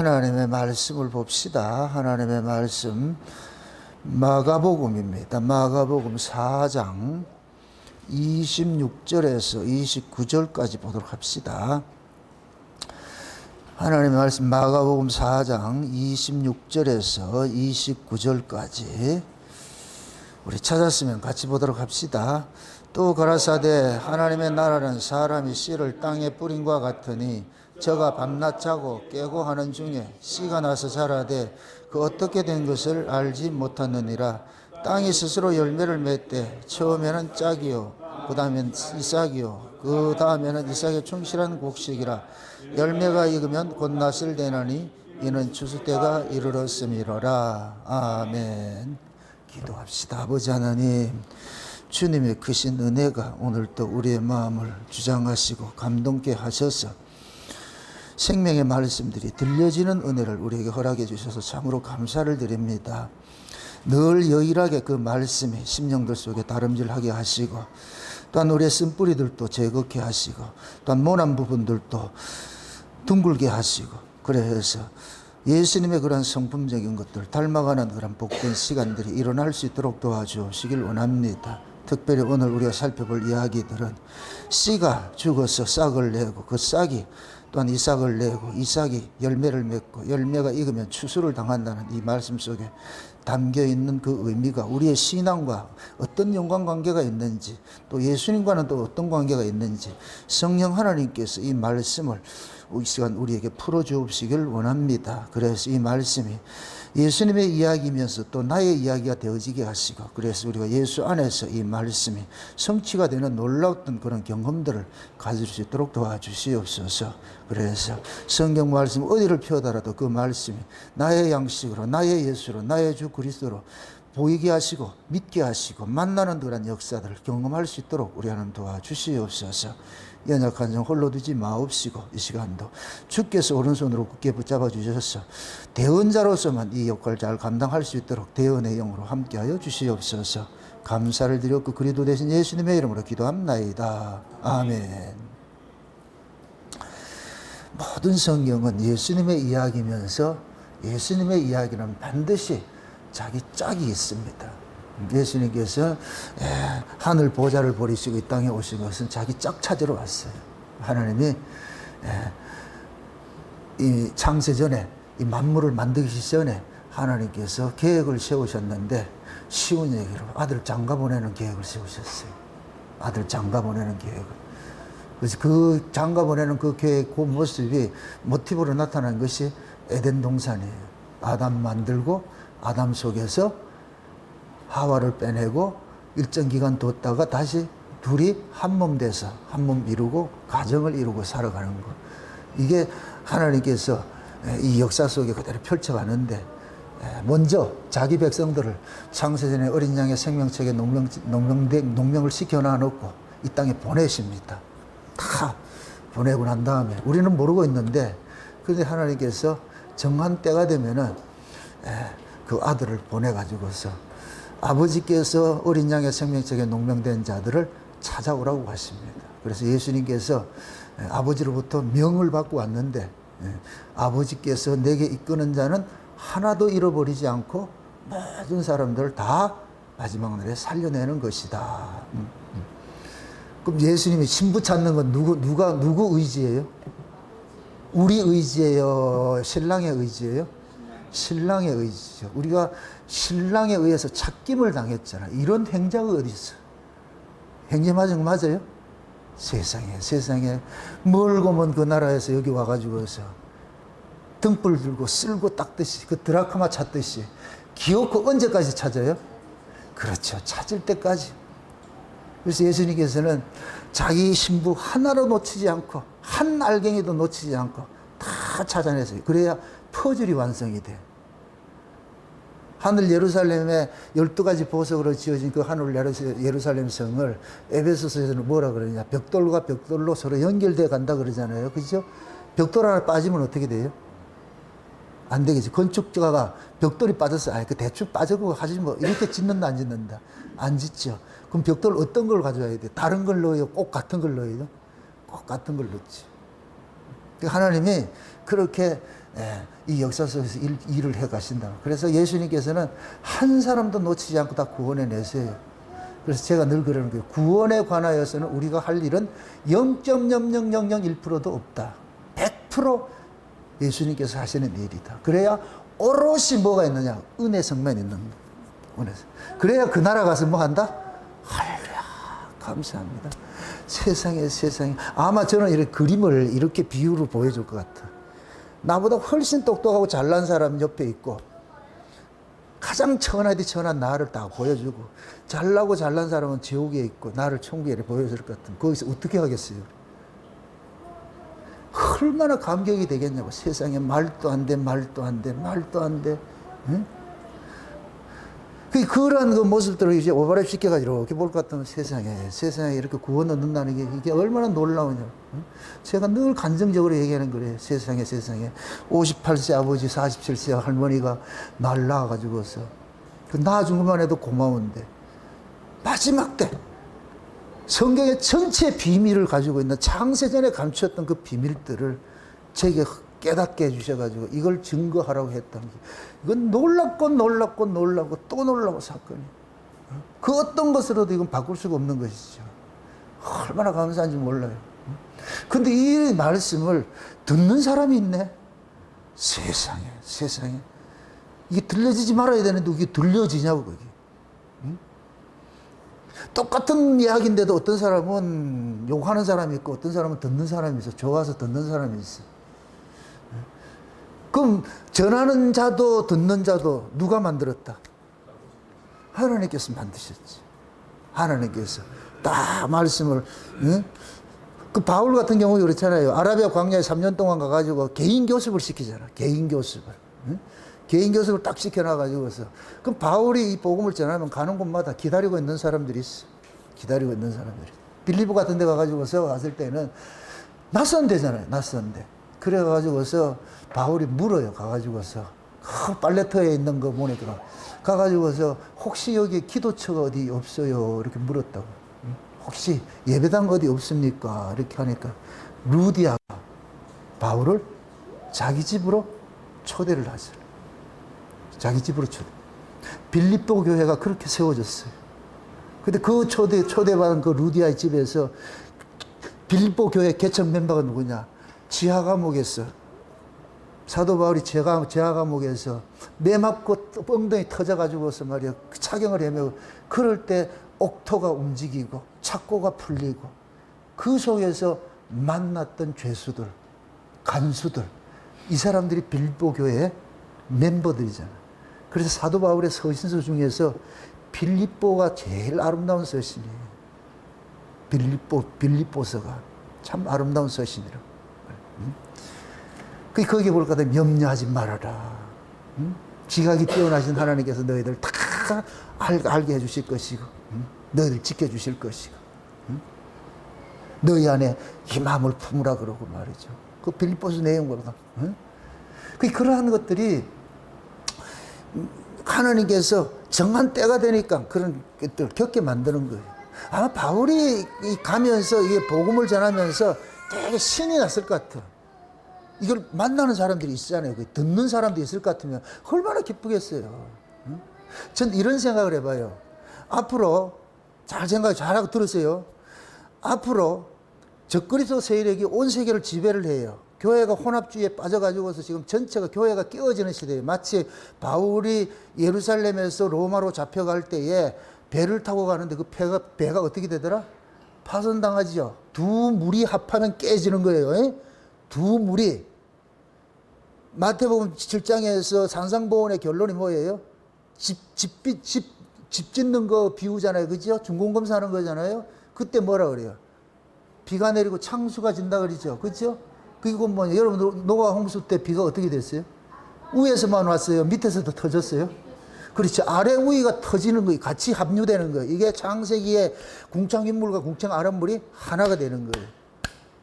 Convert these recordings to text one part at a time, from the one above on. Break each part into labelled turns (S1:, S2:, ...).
S1: 하나님의 말씀을 봅시다. 하나님의 말씀 마가복음입니다. 마가복음 4장 26절에서 29절까지 보도록 합시다. 하나님의 말씀 마가복음 4장 26절에서 29절까지 우리 찾았으면 같이 보도록 합시다. 또 가라사대 하나님의 나라는 사람이 씨를 땅에 뿌린과 같으니 저가 밤낮 자고 깨고 하는 중에 씨가 나서 자라되 그 어떻게 된 것을 알지 못하느니라. 땅이 스스로 열매를 맺되 처음에는 짝이요 그 다음엔 이삭이요 그 다음에는 이삭의 충실한 곡식이라. 열매가 익으면 곧 낫을 되나니 이는 추수 때가 이르렀음이로라. 아멘. 기도합시다. 아버지 하나님, 주님의 크신 은혜가 오늘도 우리의 마음을 주장하시고 감동케 하셔서 생명의 말씀들이 들려지는 은혜를 우리에게 허락해 주셔서 참으로 감사를 드립니다. 늘 여일하게 그 말씀이 심령들 속에 다름질하게 하시고, 또한 우리의 쓴뿌리들도 제거케 하시고, 또한 모난 부분들도 둥글게 하시고, 그래서 예수님의 그런 성품적인 것들 닮아가는 그런 복된 시간들이 일어날 수 있도록 도와주시길 원합니다. 특별히 오늘 우리가 살펴볼 이야기들은 씨가 죽어서 싹을 내고 그 싹이 또한 이삭을 내고 이삭이 열매를 맺고 열매가 익으면 추수를 당한다는 이 말씀 속에 담겨있는 그 의미가 우리의 신앙과 어떤 연관관계가 있는지, 또 예수님과는 또 어떤 관계가 있는지 성령 하나님께서 이 말씀을 이 시간 우리에게 풀어주옵시길 원합니다. 그래서 이 말씀이 예수님의 이야기이면서 또 나의 이야기가 되어지게 하시고, 그래서 우리가 예수 안에서 이 말씀이 성취가 되는 놀라웠던 그런 경험들을 가질 수 있도록 도와주시옵소서. 그래서 성경 말씀 어디를 펴더라도 그 말씀이 나의 양식으로, 나의 예수로, 나의 주 그리스도로 보이게 하시고 믿게 하시고 만나는 그런 역사들을 경험할 수 있도록 우리 하나님 도와주시옵소서. 연약한 종 홀로 두지 마옵시고 이 시간도 주께서 오른손으로 굳게 붙잡아 주셔서 대언자로서만 이 역할을 잘 감당할 수 있도록 대언의 영으로 함께하여 주시옵소서. 감사를 드렸고 그리도 되신 예수님의 이름으로 기도합나이다. 아멘. 모든 성경은 예수님의 이야기면서 예수님의 이야기는 반드시 자기 짝이 있습니다. 예수님께서 하늘 보좌를 버리시고 이 땅에 오신 것은 자기 짝 찾으러 왔어요. 하나님이 이 창세 전에 이 만물을 만들기 전에 하나님께서 계획을 세우셨는데 쉬운 얘기로 아들 장가 보내는 계획을 세우셨어요. 아들 장가 보내는 계획을. 그래서 그 장가 보내는 그 계획, 그 모습이 모티브로 나타난 것이 에덴 동산이에요. 아담 만들고 아담 속에서 하와를 빼내고 일정 기간 뒀다가 다시 둘이 한 몸 돼서 한 몸 이루고 가정을 이루고 살아가는 것. 이게 하나님께서 이 역사 속에 그대로 펼쳐가는데, 먼저 자기 백성들을 창세전에 어린 양의 생명책에 농명을 시켜놔 놓고 이 땅에 보내십니다. 다 보내고 난 다음에 우리는 모르고 있는데, 그런데 하나님께서 정한 때가 되면은 그 아들을 보내가지고서 아버지께서 어린 양의 생명책에 농명된 자들을 찾아오라고 하십니다. 그래서 예수님께서 아버지로부터 명을 받고 왔는데, 아버지께서 내게 이끄는 자는 하나도 잃어버리지 않고 모든 사람들을 다 마지막 날에 살려내는 것이다. 그럼 예수님이 신부 찾는 건 누구 의지예요? 우리 의지예요? 신랑의 의지예요? 신랑의 의지죠. 우리가 신랑에 의해서 찾김을 당했잖아. 이런 행자가 어디 있어? 행자 맞은 거 맞아요? 세상에 멀고 먼 그 나라에서 여기 와가지고서 등불 들고 쓸고 닦듯이 그 드라크마 찾듯이 기어코 언제까지 찾아요? 그렇죠. 찾을 때까지. 그래서 예수님께서는 자기 신부 하나로 놓치지 않고 한 알갱이도 놓치지 않고 다 찾아내서요. 그래야 퍼즐이 완성이 돼. 하늘 예루살렘에 12가지 보석으로 지어진 그 하늘 예루살렘 성을 에베소서에서는 뭐라 그러냐. 벽돌과 벽돌로 서로 연결되어 간다 그러잖아요. 그죠? 벽돌 하나 빠지면 어떻게 돼요? 안 되겠지. 건축가가 벽돌이 빠졌어. 그 대충 빠져고 하지 뭐. 이렇게 짓는다, 안 짓는다? 안 짓죠. 그럼 벽돌 어떤 걸 가져와야 돼? 다른 걸 넣어요? 꼭 같은 걸 넣어요? 꼭 같은 걸 넣지. 하나님이 그렇게 예, 이 역사 속에서 일을 해 가신다. 그래서 예수님께서는 한 사람도 놓치지 않고 다 구원해 내세요. 그래서 제가 늘 그러는 거예요. 구원에 관하여서는 우리가 할 일은 0.00001%도 없다. 100% 예수님께서 하시는 일이다. 그래야 오롯이 뭐가 있느냐? 은혜 성만 있는 거. 은혜. 그래야 그 나라 가서 뭐 한다? 할렐루야. 감사합니다. 세상에. 아마 저는 이렇게 그림을 이렇게 비유로 보여줄 것 같아. 나보다 훨씬 똑똑하고 잘난 사람 옆에 있고, 가장 천하디 천한 나를 딱 보여주고, 잘나고 잘난 사람은 지옥에 있고 나를 천국에 보여줄 것 같은, 거기서 어떻게 하겠어요? 얼마나 감격이 되겠냐고. 세상에 말도 안 돼. 응? 그런 그 모습들을 이제 오버랩 시켜가지고 이렇게 볼 것 같으면 세상에 이렇게 구원 얻는다는 게 이게 얼마나 놀라우냐. 응? 제가 늘 간증적으로 얘기하는 거래요. 세상에 58세 아버지 47세 할머니가 날 낳아가지고서 낳아준 것만 해도 고마운데 마지막 때 성경의 전체 비밀을 가지고 있는 창세전에 감추었던 그 비밀들을 제게 깨닫게 해주셔가지고 이걸 증거하라고 했던 게, 이건 놀랍고 또 놀라고 사건이. 그 어떤 것으로도 이건 바꿀 수가 없는 것이죠. 얼마나 감사한지 몰라요. 근데 이 말씀을 듣는 사람이 있네. 세상에. 이게 들려지지 말아야 되는데 이게 들려지냐고, 그게. 똑같은 이야기인데도 어떤 사람은 욕하는 사람이 있고 어떤 사람은 듣는 사람이 있어. 좋아서 듣는 사람이 있어. 그럼 전하는 자도 듣는 자도 누가 만들었다? 하나님께서 만드셨지. 하나님께서 딱 말씀을. 응? 그 바울 같은 경우 그렇잖아요. 아라비아 광야에 3년 동안 가가지고 개인 교습을 시키잖아. 개인 교습을. 응? 개인 교습을 딱 시켜놔가지고서. 그럼 바울이 이 복음을 전하면 가는 곳마다 기다리고 있는 사람들이 있어. 기다리고 있는 사람들이. 빌리보 같은 데 가가지고서 갔을 때는 낯선 데잖아요. 낯선 데. 그래가지고서 바울이 물어요. 가가지고서 그 빨래터에 있는 거 보니까 가가지고서 혹시 여기 기도처가 어디 없어요? 이렇게 물었다고. 혹시 예배당 어디 없습니까? 이렇게 하니까 루디아가 바울을 자기 집으로 초대를 하죠. 자기 집으로 초대. 빌립보 교회가 그렇게 세워졌어요. 근데 그 초대받은 그 루디아의 집에서 빌립보 교회 개척 멤버가 누구냐? 지하 감옥에서, 사도 바울이 지하 감옥에서 매 맞고 엉덩이 터져가지고서 말이야, 차경을 헤매고, 그럴 때 옥토가 움직이고 착고가 풀리고 그 속에서 만났던 죄수들, 간수들, 이 사람들이 빌립보 교회의 멤버들이잖아. 그래서 사도 바울의 서신서 중에서 빌립보가 제일 아름다운 서신이에요. 빌립보서가 참 아름다운 서신이라고. 거기 볼 거다. 염려하지 말아라. 지각이 뛰어나신 하나님께서 너희들 다 알게 해주실 것이고, 너희들 지켜주실 것이고, 너희 안에 이 마음을 품으라 그러고 말이죠. 그 빌립보서 내용보다. 그러한 것들이 하나님께서 정한 때가 되니까 그런 것들 겪게 만드는 거예요. 아마 바울이 가면서 이게 복음을 전하면서 되게 신이 났을 것 같아. 이걸 만나는 사람들이 있잖아요. 듣는 사람도 있을 것 같으면 얼마나 기쁘겠어요. 전 이런 생각을 해봐요. 앞으로 잘하고 들으세요. 앞으로 적그리스도 세력이 온 세계를 지배를 해요. 교회가 혼합주의에 빠져가지고서 지금 전체가 교회가 깨어지는 시대예요. 마치 바울이 예루살렘에서 로마로 잡혀갈 때에 배를 타고 가는데 그 배가 어떻게 되더라? 파손당하죠. 두 물이 합하면 깨지는 거예요. 두 물이. 마태복음 7장에서 산상보훈의 결론이 뭐예요? 집 짓는 거 비우잖아요. 그죠? 준공검사 하는 거잖아요. 그때 뭐라 그래요? 비가 내리고 창수가 진다 그러죠. 그죠? 그리고 뭐 여러분 노아 홍수 때 비가 어떻게 됐어요? 위에서만 왔어요? 밑에서도 터졌어요? 그렇죠. 아래 위가 터지는 거예요. 같이 합류되는 거예요. 이게 창세기의 궁창인물과 궁창 아랫물이 하나가 되는 거예요.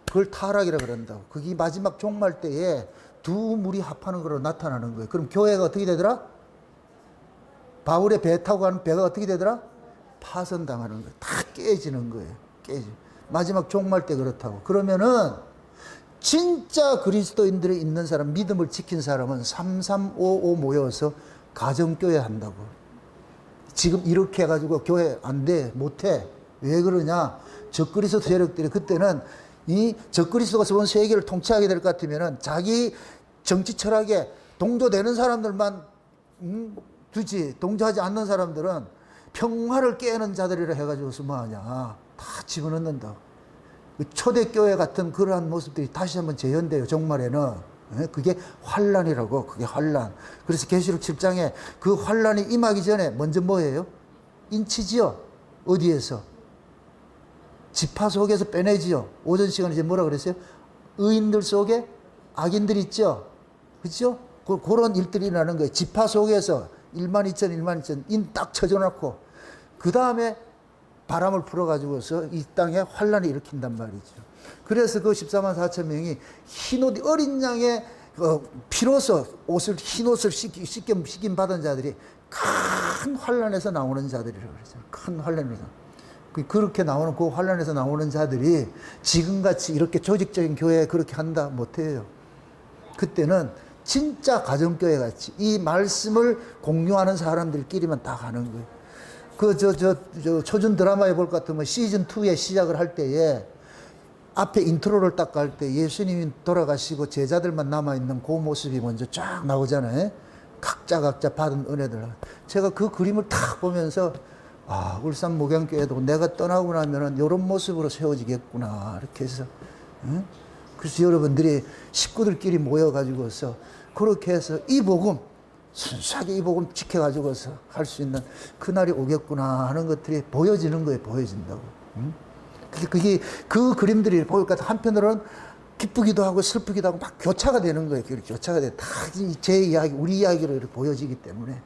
S1: 그걸 타락이라 그런다고. 그게 마지막 종말 때에 두 물이 합하는 거로 나타나는 거예요. 그럼 교회가 어떻게 되더라? 바울의 배 타고 가는 배가 어떻게 되더라? 파손당하는 거예요. 다 깨지는 거예요. 마지막 종말 때 그렇다고. 그러면은 진짜 그리스도인들이 있는 사람, 믿음을 지킨 사람은 3355 모여서 가정교회 한다고. 지금 이렇게 해가지고 교회 안 돼, 못해. 왜 그러냐? 적그리스도 세력들이 그때는 이 적그리스도가 전 세계를 통치하게 될 것 같으면은 자기 정치 철학에 동조되는 사람들만 두지, 동조하지 않는 사람들은 평화를 깨는 자들이라 해가지고서 뭐하냐, 다 집어넣는다. 초대교회 같은 그러한 모습들이 다시 한번 재현돼요. 종말에는. 그게 환란이라고. 그게 환란. 그래서 계시록 7장에 그 환란이 임하기 전에 먼저 뭐예요? 인치지요. 어디에서? 지파 속에서 빼내지요. 오전 시간에 이제 뭐라 그랬어요? 의인들 속에 악인들 있죠. 그렇죠? 그런 일들이 일어나는 거예요. 지파 속에서 1만 2천, 1만 2천 인 딱 쳐져놓고 그 다음에 바람을 풀어가지고서 이 땅에 환란을 일으킨단 말이죠. 그래서 그 14만 4천 명이 흰옷, 어린 양의 피로서 흰 옷을 씻김 받은 자들이 큰 환란에서 나오는 자들이라고 그랬어요. 큰 환란에서. 그렇게 나오는, 그 환란에서 나오는 자들이 지금같이 이렇게 조직적인 교회에 그렇게 한다? 못해요. 그때는 진짜 가정교회 같이 이 말씀을 공유하는 사람들끼리만 다 가는 거예요. 초준 드라마에 볼 것 같으면 시즌2에 시작을 할 때에 앞에 인트로를 딱 갈 때 예수님이 돌아가시고 제자들만 남아있는 그 모습이 먼저 쫙 나오잖아요. 각자 받은 은혜들. 제가 그 그림을 딱 보면서 아, 울산 목양교회도 내가 떠나고 나면은 이런 모습으로 세워지겠구나. 이렇게 해서. 응? 그래서 여러분들이 식구들끼리 모여가지고서 그렇게 해서 이 복음, 순수하게 이 복음 지켜가지고서 할 수 있는 그날이 오겠구나 하는 것들이 보여지는 거예요. 보여진다고. 응? 그게 그 그림들이 보니까 한편으로는 기쁘기도 하고 슬프기도 하고 막 교차가 되는 거예요. 교차가 돼. 다 제 이야기, 우리 이야기로 이렇게 보여지기 때문에.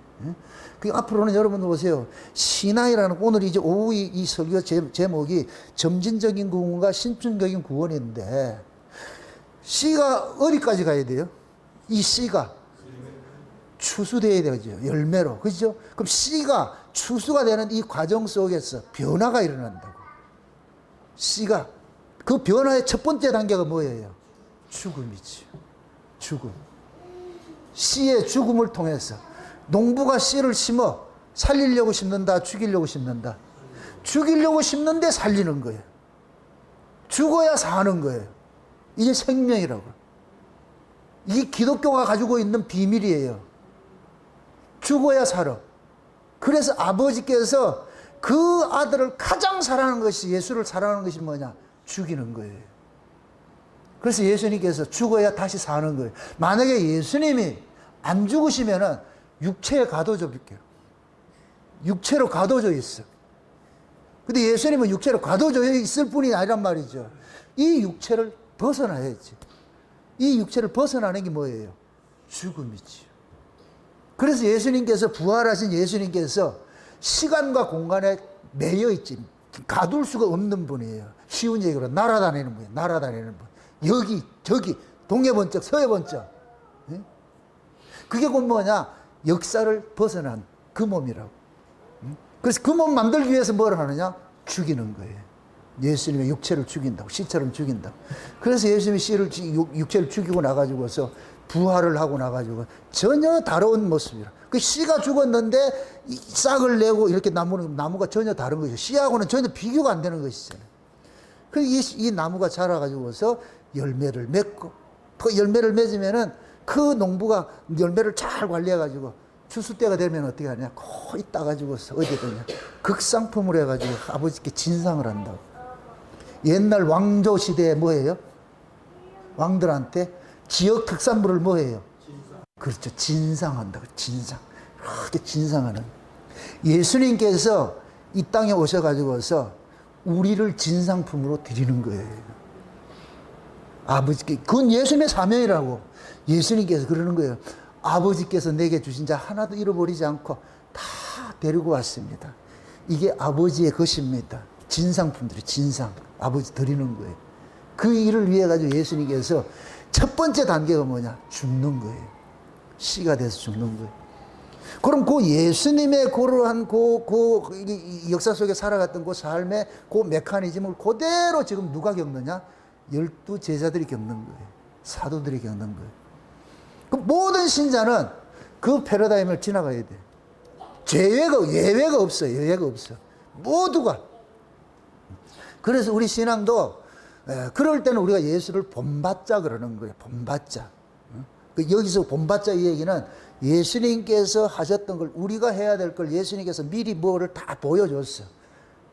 S1: 그 앞으로는 여러분 보세요. 신앙이라는, 오늘 이제 오후 이 설교 제목이 점진적인 구원과 신춘적인 구원인데, 씨가 어디까지 가야 돼요? 이 씨가 추수되어야 되죠. 열매로. 그죠? 그럼 씨가 추수가 되는 이 과정 속에서 변화가 일어난다고. 씨가. 그 변화의 첫 번째 단계가 뭐예요? 죽음이죠. 죽음. 씨의 죽음을 통해서 농부가 씨를 심어 살리려고 심는다, 죽이려고 심는다. 죽이려고 심는데 살리는 거예요. 죽어야 사는 거예요. 이게 생명이라고. 이게 기독교가 가지고 있는 비밀이에요. 죽어야 살아. 그래서 아버지께서 그 아들을 가장 사랑하는 것이, 예수를 사랑하는 것이 뭐냐? 죽이는 거예요. 그래서 예수님께서 죽어야 다시 사는 거예요. 만약에 예수님이 안 죽으시면은 육체에 가둬져 볼게요. 육체로 가둬져 있어. 근데 예수님은 육체로 가둬져 있을 뿐이 아니란 말이죠. 이 육체를 벗어나야지. 이 육체를 벗어나는 게 뭐예요? 죽음이지. 그래서 예수님께서, 부활하신 예수님께서 시간과 공간에 매여 있지, 가둘 수가 없는 분이에요. 쉬운 얘기로 날아다니는 분이에요. 날아다니는 분. 여기 저기 동해 번쩍 서해 번쩍. 그게 곧 뭐냐? 역사를 벗어난 그 몸이라고. 그래서 그 몸 만들기 위해서 뭘 하느냐? 죽이는 거예요. 예수님의 육체를 죽인다고. 씨처럼 죽인다고. 그래서 예수님이 육체를 죽이고 나가지고서 부활을 하고 나가지고 전혀 다른 모습이라. 그 씨가 죽었는데 싹을 내고 이렇게 나무가 전혀 다른 것이죠. 씨하고는 전혀 비교가 안 되는 것이잖아요. 그래서 이 나무가 자라가지고서 열매를 맺고, 그 열매를 맺으면은 그 농부가 열매를 잘 관리해가지고 추수 때가 되면 어떻게 하냐? 거의 따가지고서 어디든지 극상품으로 해가지고 아버지께 진상을 한다고. 옛날 왕조 시대에 뭐예요? 왕들한테 지역 특산물을 뭐예요? 그렇죠. 진상한다고. 진상. 그렇게 진상하는. 예수님께서 이 땅에 오셔가지고서 우리를 진상품으로 드리는 거예요. 아버지께. 그건 예수님의 사명이라고. 예수님께서 그러는 거예요. 아버지께서 내게 주신 자 하나도 잃어버리지 않고 다 데리고 왔습니다. 이게 아버지의 것입니다. 진상품들이 진상. 아버지 드리는 거예요. 그 일을 위해 가지고 예수님께서 첫 번째 단계가 뭐냐? 죽는 거예요. 씨가 돼서 죽는 거예요. 그럼 그 예수님의 그러한 역사 속에 살아갔던 그 삶의 그 메커니즘을 그대로 지금 누가 겪느냐? 12 제자들이 겪는 거예요. 사도들이 겪는 거예요. 그 모든 신자는 그 패러다임을 지나가야 돼. 예외가 없어요. 예외가 없어. 모두가. 그래서 우리 신앙도 그럴 때는 우리가 예수를 본받자 그러는 거예요. 본받자. 여기서 본받자 이 얘기는 예수님께서 하셨던 걸 우리가 해야 될 걸 예수님께서 미리 뭐를 다 보여줬어.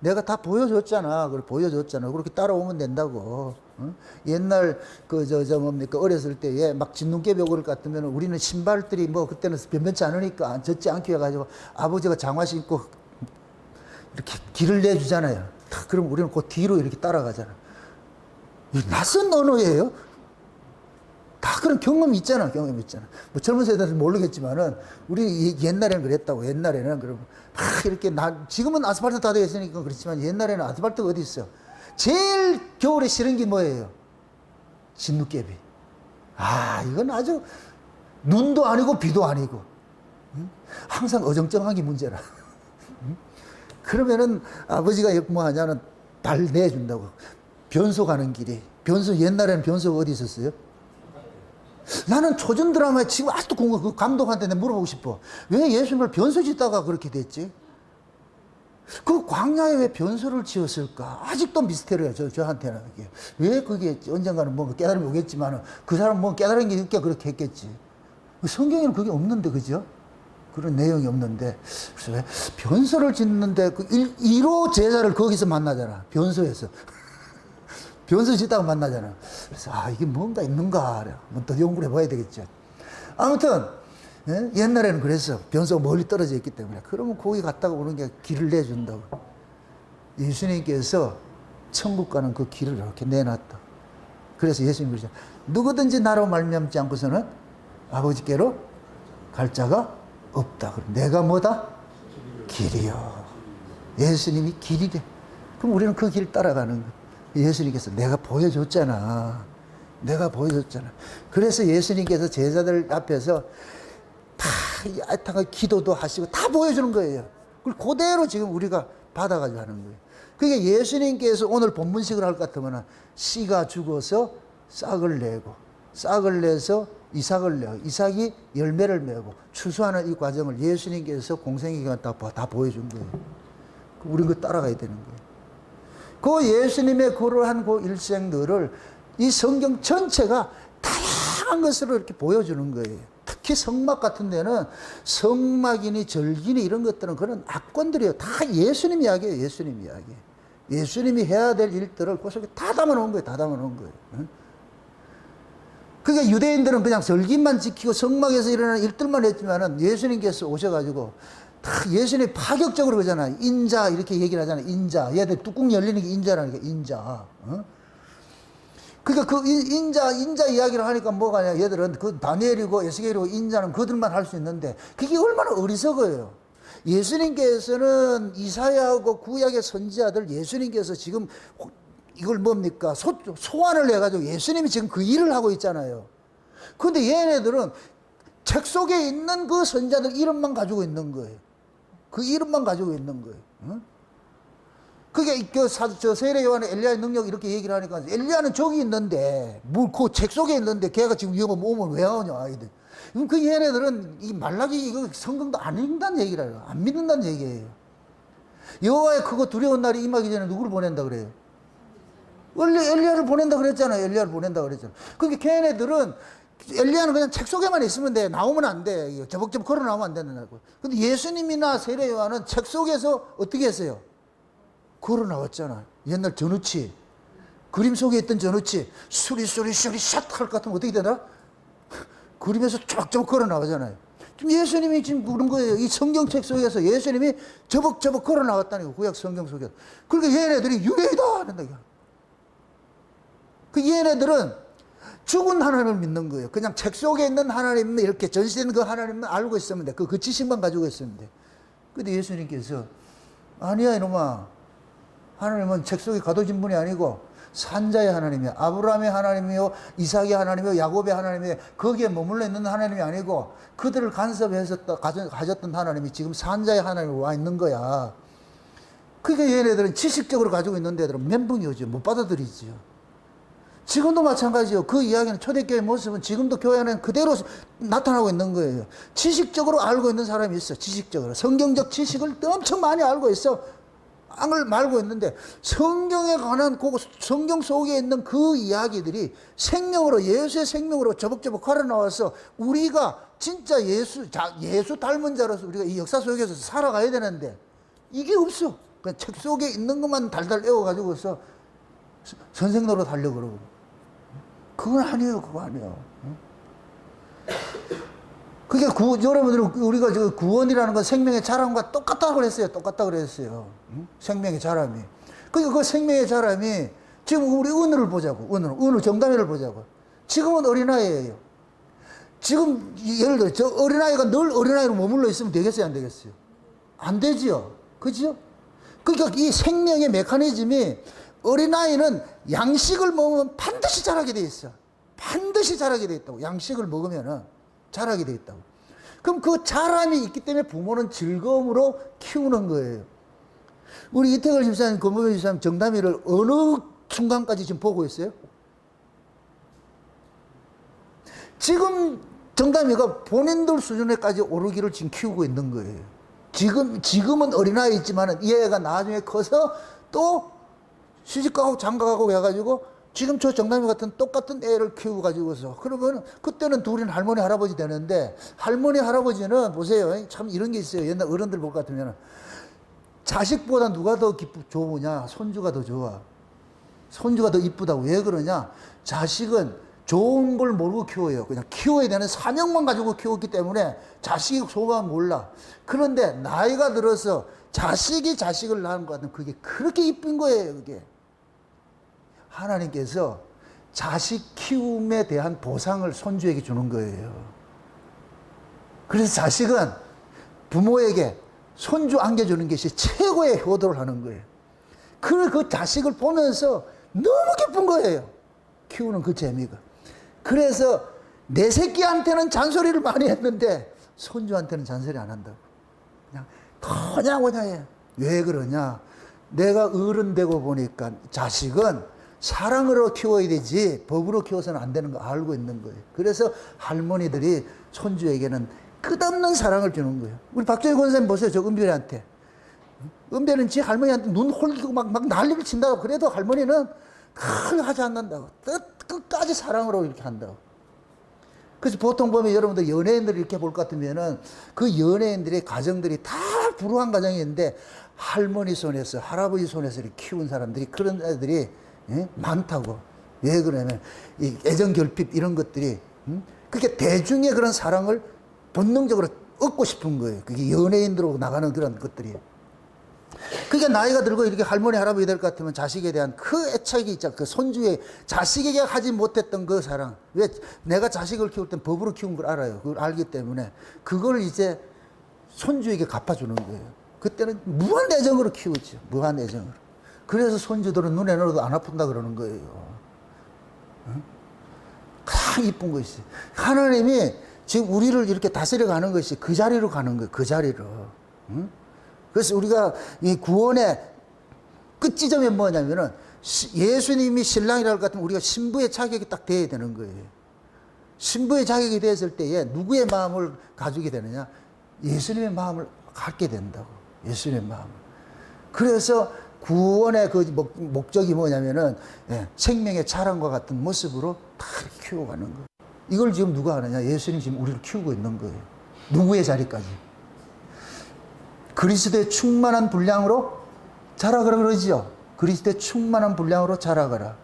S1: 내가 다 보여줬잖아. 그걸 보여줬잖아. 그렇게 따라오면 된다고. 옛날 뭡니까 어렸을 때에 막 진눈깨 벽을 같으면 우리는 신발들이 뭐 그때는 변변치 않으니까 젖지 않게 해가지고 아버지가 장화 신고 이렇게 길을 내주잖아요. 그럼 우리는 그 뒤로 이렇게 따라가잖아. 낯선 언어예요. 다 그런 경험이 있잖아. 경험이 있잖아. 뭐 젊은 세대들은 모르겠지만은 우리 옛날에는 그랬다고. 옛날에는 그럼 막 이렇게 지금은 아스팔트 다 되어 있으니까 그렇지만 옛날에는 아스팔트가 어디 있어. 제일 겨울에 싫은 게 뭐예요? 진눈깨비. 이건 아주 눈도 아니고 비도 아니고 항상 어정쩡한 게 문제라. 그러면은 아버지가 뭐 하냐는 발 내준다고. 변소 가는 길에. 옛날에는 변소가 어디 있었어요? 나는 초전 드라마에 지금 아직도 그 감독한테 내가 물어보고 싶어. 왜 예수님을 변소 짓다가 그렇게 됐지? 그 광야에 왜 변소를 지었을까? 아직도 미스테리야, 저한테는. 왜 그게 언젠가는 뭐 깨달음이 오겠지만 그 사람은 뭐 깨달은 게 있게 그렇게 했겠지. 성경에는 그게 없는데, 그죠? 그런 내용이 없는데. 그래서 왜 변소를 짓는데 그 1호 제자를 거기서 만나잖아. 변소에서. 변소 짓다가 만나잖아. 그래서 이게 뭔가 있는가? 한번 더 연구를 해봐야 되겠죠. 아무튼 옛날에는 그랬어. 변소가 멀리 떨어져 있기 때문에. 그러면 거기 갔다가 오는 게 길을 내준다고. 예수님께서 천국 가는 그 길을 이렇게 내놨다. 그래서 예수님이 그러죠. 누구든지 나로 말미암지 않고서는 아버지께로 갈 자가 없다. 그럼 내가 뭐다? 길이요. 예수님이 길이래. 그럼 우리는 그 길 따라가는 거야. 예수님께서 내가 보여줬잖아. 내가 보여줬잖아. 그래서 예수님께서 제자들 앞에서 다 야타가 기도도 하시고 다 보여주는 거예요. 그걸 그대로 지금 우리가 받아가지고 하는 거예요. 그게 예수님께서 오늘 본문식을 할 것 같으면 씨가 죽어서 싹을 내고 싹을 내서 이삭을 내고 이삭이 열매를 메고 추수하는 이 과정을 예수님께서 공생의 기간 다 보여준 거예요. 우리는 그거 따라가야 되는 거예요. 그 예수님의 그러한 그 일생들을 이 성경 전체가 다양한 것으로 이렇게 보여주는 거예요. 특히 성막 같은 데는 성막이니 절기니 이런 것들은 그런 악권들이에요. 다 예수님 이야기예요. 예수님 이야기. 예수님이 해야 될 일들을 그 속에 다 담아놓은 거예요. 다 담아놓은 거예요. 그러니까 유대인들은 그냥 절기만 지키고 성막에서 일어나는 일들만 했지만은 예수님께서 오셔가지고 다 예수님이 파격적으로 그러잖아요. 인자 이렇게 얘기를 하잖아요. 인자. 얘들 뚜껑 열리는 게 인자라니까. 인자. 그러니까 그 인자 이야기를 하니까 뭐가 냐 얘들은 그 다니엘이고 에스겔이고 인자는 그들만 할 수 있는데 그게 얼마나 어리석어요. 예수님께서는 이사야하고 구약의 선지자들 예수님께서 지금 이걸 뭡니까? 소환을 해가지고 예수님이 지금 그 일을 하고 있잖아요. 그런데 얘네들은 책 속에 있는 그 선지자들 이름만 가지고 있는 거예요. 그 이름만 가지고 있는 거예요. 그게 저 세례 요한의 엘리야의 능력 이렇게 얘기를 하니까 엘리야는 저기 있는데 뭐 그 책 속에 있는데 걔가 지금 위험하면 오면 왜 하냐 아이들. 그 얘네들은 이 말라기 이거 성경도 안 읽는다는 얘기를 해요. 안 믿는다는 얘기예요. 여호와의 크고 두려운 날이 임하기 전에 누구를 보낸다 그래요? 엘리야를 보낸다 그랬잖아요. 엘리야를 보낸다 그랬잖아요. 그러니까 걔네들은 엘리야는 그냥 책 속에만 있으면 돼. 나오면 안 돼. 저벅저벅 걸어 나오면 안 된다고. 근데 예수님이나 세례 요한은 책 속에서 어떻게 했어요? 걸어 나왔잖아. 옛날 전우치. 그림 속에 있던 전우치. 수리수리 샷 할 것 같으면 어떻게 되나? 그림에서 쪼박쪼박 걸어 나오잖아요. 지금 예수님이 지금 그런 거예요. 이 성경책 속에서 예수님이 저벅저벅 걸어 나왔다는 거. 구약 성경 속에서. 그러니까 얘네들이 유래이다. 한다. 그 얘네들은 죽은 하나님을 믿는 거예요. 그냥 책 속에 있는 하나님은 이렇게 전시되는 그 하나님만 알고 있으면 돼. 그 지식만 가지고 있으면 돼. 근데 예수님께서 아니야 이놈아. 하나님은 책 속에 가둬진 분이 아니고 산자의 하나님이야. 아브라함의 하나님이요, 이삭의 하나님이요, 야곱의 하나님이요. 거기에 머물러 있는 하나님이 아니고 그들을 간섭해서 가졌던 하나님이 지금 산자의 하나님으로 와 있는 거야. 그러니까 얘네들은 지식적으로 가지고 있는 데들은 멘붕이 오죠. 못 받아들이죠. 지금도 마찬가지요. 그 이야기는 초대교회 모습은 지금도 교회 안에 그대로 나타나고 있는 거예요. 지식적으로 알고 있는 사람이 있어. 지식적으로. 성경적 지식을 엄청 많이 알고 있어. 앙을 말고 있는데 성경에 관한 그 성경 속에 있는 그 이야기들이 생명으로 예수의 생명으로 저벅저벅 걸어 나와서 우리가 진짜 예수 닮은 자로서 우리가 이 역사 속에서 살아가야 되는데 이게 없어. 그냥 책 속에 있는 것만 달달 외워가지고서 선생 노릇 하려고 그러고. 그건 아니에요. 그거 아니에요. 그게 여러분들은 우리가 저 구원이라는 건 생명의 자람과 똑같다고 그랬어요. 똑같다고 그랬어요. 생명의 자람이. 그러니까 그 생명의 자람이 지금 우리 은우를 보자고. 은우 정담회를 보자고. 지금은 어린아이예요. 지금 예를 들어 저 어린아이가 늘 어린아이로 머물러 있으면 되겠어요? 안 되겠어요? 안 되지요. 그죠? 그러니까 이 생명의 메커니즘이 어린아이는 양식을 먹으면 반드시 자라게 돼 있어. 반드시 자라게 돼 있다고. 양식을 먹으면은 자라게 돼 있다고. 그럼 그 자람이 있기 때문에 부모는 즐거움으로 키우는 거예요. 우리 이태걸 집사님, 권범현 집사님 정담이를 어느 순간까지 지금 보고 있어요? 지금 정담이가 본인들 수준에까지 오르기를 지금 키우고 있는 거예요. 지금은 어린아이지만은 이 애가 나중에 커서 또 시집가고 장가가고 해가지고 지금 저 정남이 같은 똑같은 애를 키우고 가지고서 그러면 그때는 둘이는 할머니 할아버지 되는데 할머니 할아버지는 보세요. 참 이런 게 있어요. 옛날 어른들 볼 것 같으면 자식보다 누가 더 좋으냐? 손주가 더 좋아. 손주가 더 이쁘다고. 왜 그러냐? 자식은 좋은 걸 모르고 키워요. 그냥 키워야 되는 사명만 가지고 키웠기 때문에 자식이 소망 몰라. 그런데 나이가 들어서 자식이 자식을 낳은 것 같은 그게 그렇게 이쁜 거예요. 그게. 하나님께서 자식 키움에 대한 보상을 손주에게 주는 거예요. 그래서 자식은 부모에게 손주 안겨주는 것이 최고의 효도를 하는 거예요. 그 자식을 보면서 너무 기쁜 거예요. 키우는 그 재미가. 그래서 내 새끼한테는 잔소리를 많이 했는데 손주한테는 잔소리 안 한다고. 그냥 해. 왜 그러냐? 내가 어른 되고 보니까 자식은 사랑으로 키워야 되지 법으로 키워서는 안 되는 거 알고 있는 거예요. 그래서 할머니들이 손주에게는 끝없는 사랑을 주는 거예요. 우리 박정희 권사님 보세요. 저 은별이한테. 은별은 지 할머니한테 눈 홀리고 막 난리를 친다고. 그래도 할머니는 크게 하지 않는다고. 끝까지 사랑으로 이렇게 한다고. 그래서 보통 보면 여러분들 연예인들을 이렇게 볼 것 같으면은 그 연예인들의 가정들이 다 불우한 가정인데 할머니 손에서 할아버지 손에서 이렇게 키운 사람들이 그런 애들이 많다고. 왜 그러냐면 이 애정 결핍 이런 것들이 그렇게 대중의 그런 사랑을 본능적으로 얻고 싶은 거예요. 그게 연예인들로 나가는 그런 것들이. 그게 나이가 들고 이렇게 할머니 할아버지 될 것 같으면 자식에 대한 그 애착이 있잖아. 그 손주의 자식에게 하지 못했던 그 사랑. 왜 내가 자식을 키울 땐 법으로 키운 걸 알아요. 그걸 알기 때문에 그걸 이제 손주에게 갚아주는 거예요. 그때는 무한 애정으로 키우죠. 무한 애정으로. 그래서 손주들은 눈에 넣어도 안 아픈다 그러는 거예요. 가장 이쁜 것이. 하나님이 지금 우리를 이렇게 다스려 가는 것이 그 자리로 가는 거예요. 그 자리로. 그래서 우리가 이 구원의 끝지점이 뭐냐면은 예수님이 신랑이라고 할 것 같으면 우리가 신부의 자격이 딱 돼야 되는 거예요. 신부의 자격이 됐을 때에 누구의 마음을 가지게 되느냐? 예수님의 마음을 갖게 된다고. 예수님의 마음을. 그래서 구원의 그 목적이 뭐냐면은 생명의 자랑과 같은 모습으로 다 키워가는 거예요. 이걸 지금 누가 하느냐? 예수님이 지금 우리를 키우고 있는 거예요. 누구의 자리까지? 그리스도의 충만한 분량으로 자라가라 그러지요. 그리스도의 충만한 분량으로 자라가라.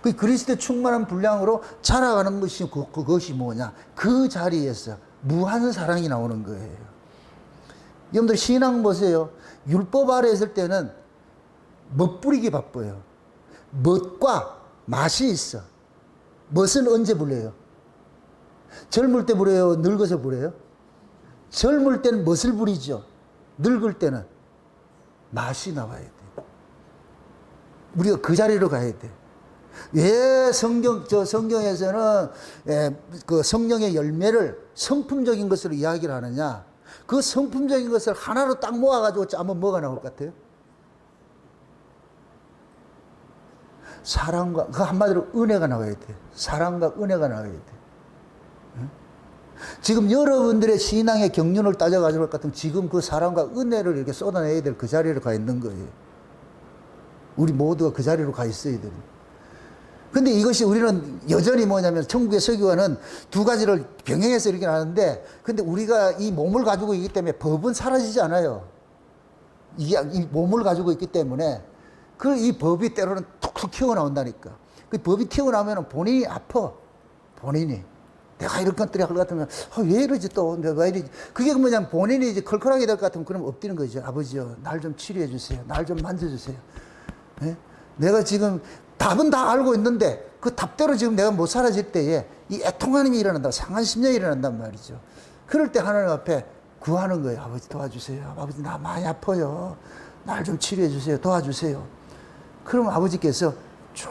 S1: 그 그리스도의 충만한 분량으로 자라가는 것이 그것이 뭐냐? 그 자리에서 무한 사랑이 나오는 거예요. 여러분들 신앙 보세요. 율법 아래 있을 때는 멋부리기 바빠요. 멋과 맛이 있어. 멋은 언제 부려요? 젊을 때 부려요? 늙어서 부려요? 젊을 때는 멋을 부리죠. 늙을 때는 맛이 나와야 돼. 우리가 그 자리로 가야 돼. 왜 성경에서는 그 성령의 열매를 성품적인 것으로 이야기를 하느냐? 그 성품적인 것을 하나로 딱 모아가지고 짜면 뭐가 나올 것 같아요? 사랑과, 그 한마디로 은혜가 나와야 돼. 사랑과 은혜가 나와야 돼. 응? 지금 여러분들의 신앙의 경륜을 따져가지고 할 것 같으면 지금 그 사랑과 은혜를 이렇게 쏟아내야 될 그 자리로 가 있는 거예요. 우리 모두가 그 자리로 가 있어야 돼요. 근데 이것이 우리는 여전히 뭐냐면 천국의 서기관은 두 가지를 병행해서 이렇게 하는데, 근데 우리가 이 몸을 가지고 있기 때문에 법은 사라지지 않아요. 이 몸을 가지고 있기 때문에 이 법이 때로는 툭툭 튀어나온다니까. 그 법이 튀어나오면 본인이 아파. 본인이. 내가 이런 것들이 할 것 같으면, 왜 이러지 또, 내가 왜 이러지. 그게 뭐냐면 본인이 이제 컬컬하게 될 것 같으면 그럼 엎드리는 거죠. 아버지요, 날 좀 치료해 주세요. 날 좀 만져주세요. 네? 내가 지금 답은 다 알고 있는데 그 답대로 지금 내가 못 살아질 때에 이 애통하님이 일어난다. 상한 심령이 일어난단 말이죠. 그럴 때 하나님 앞에 구하는 거예요. 아버지 도와주세요. 아버지 나 많이 아파요. 날 좀 치료해 주세요. 도와주세요. 그럼 아버지께서 쭉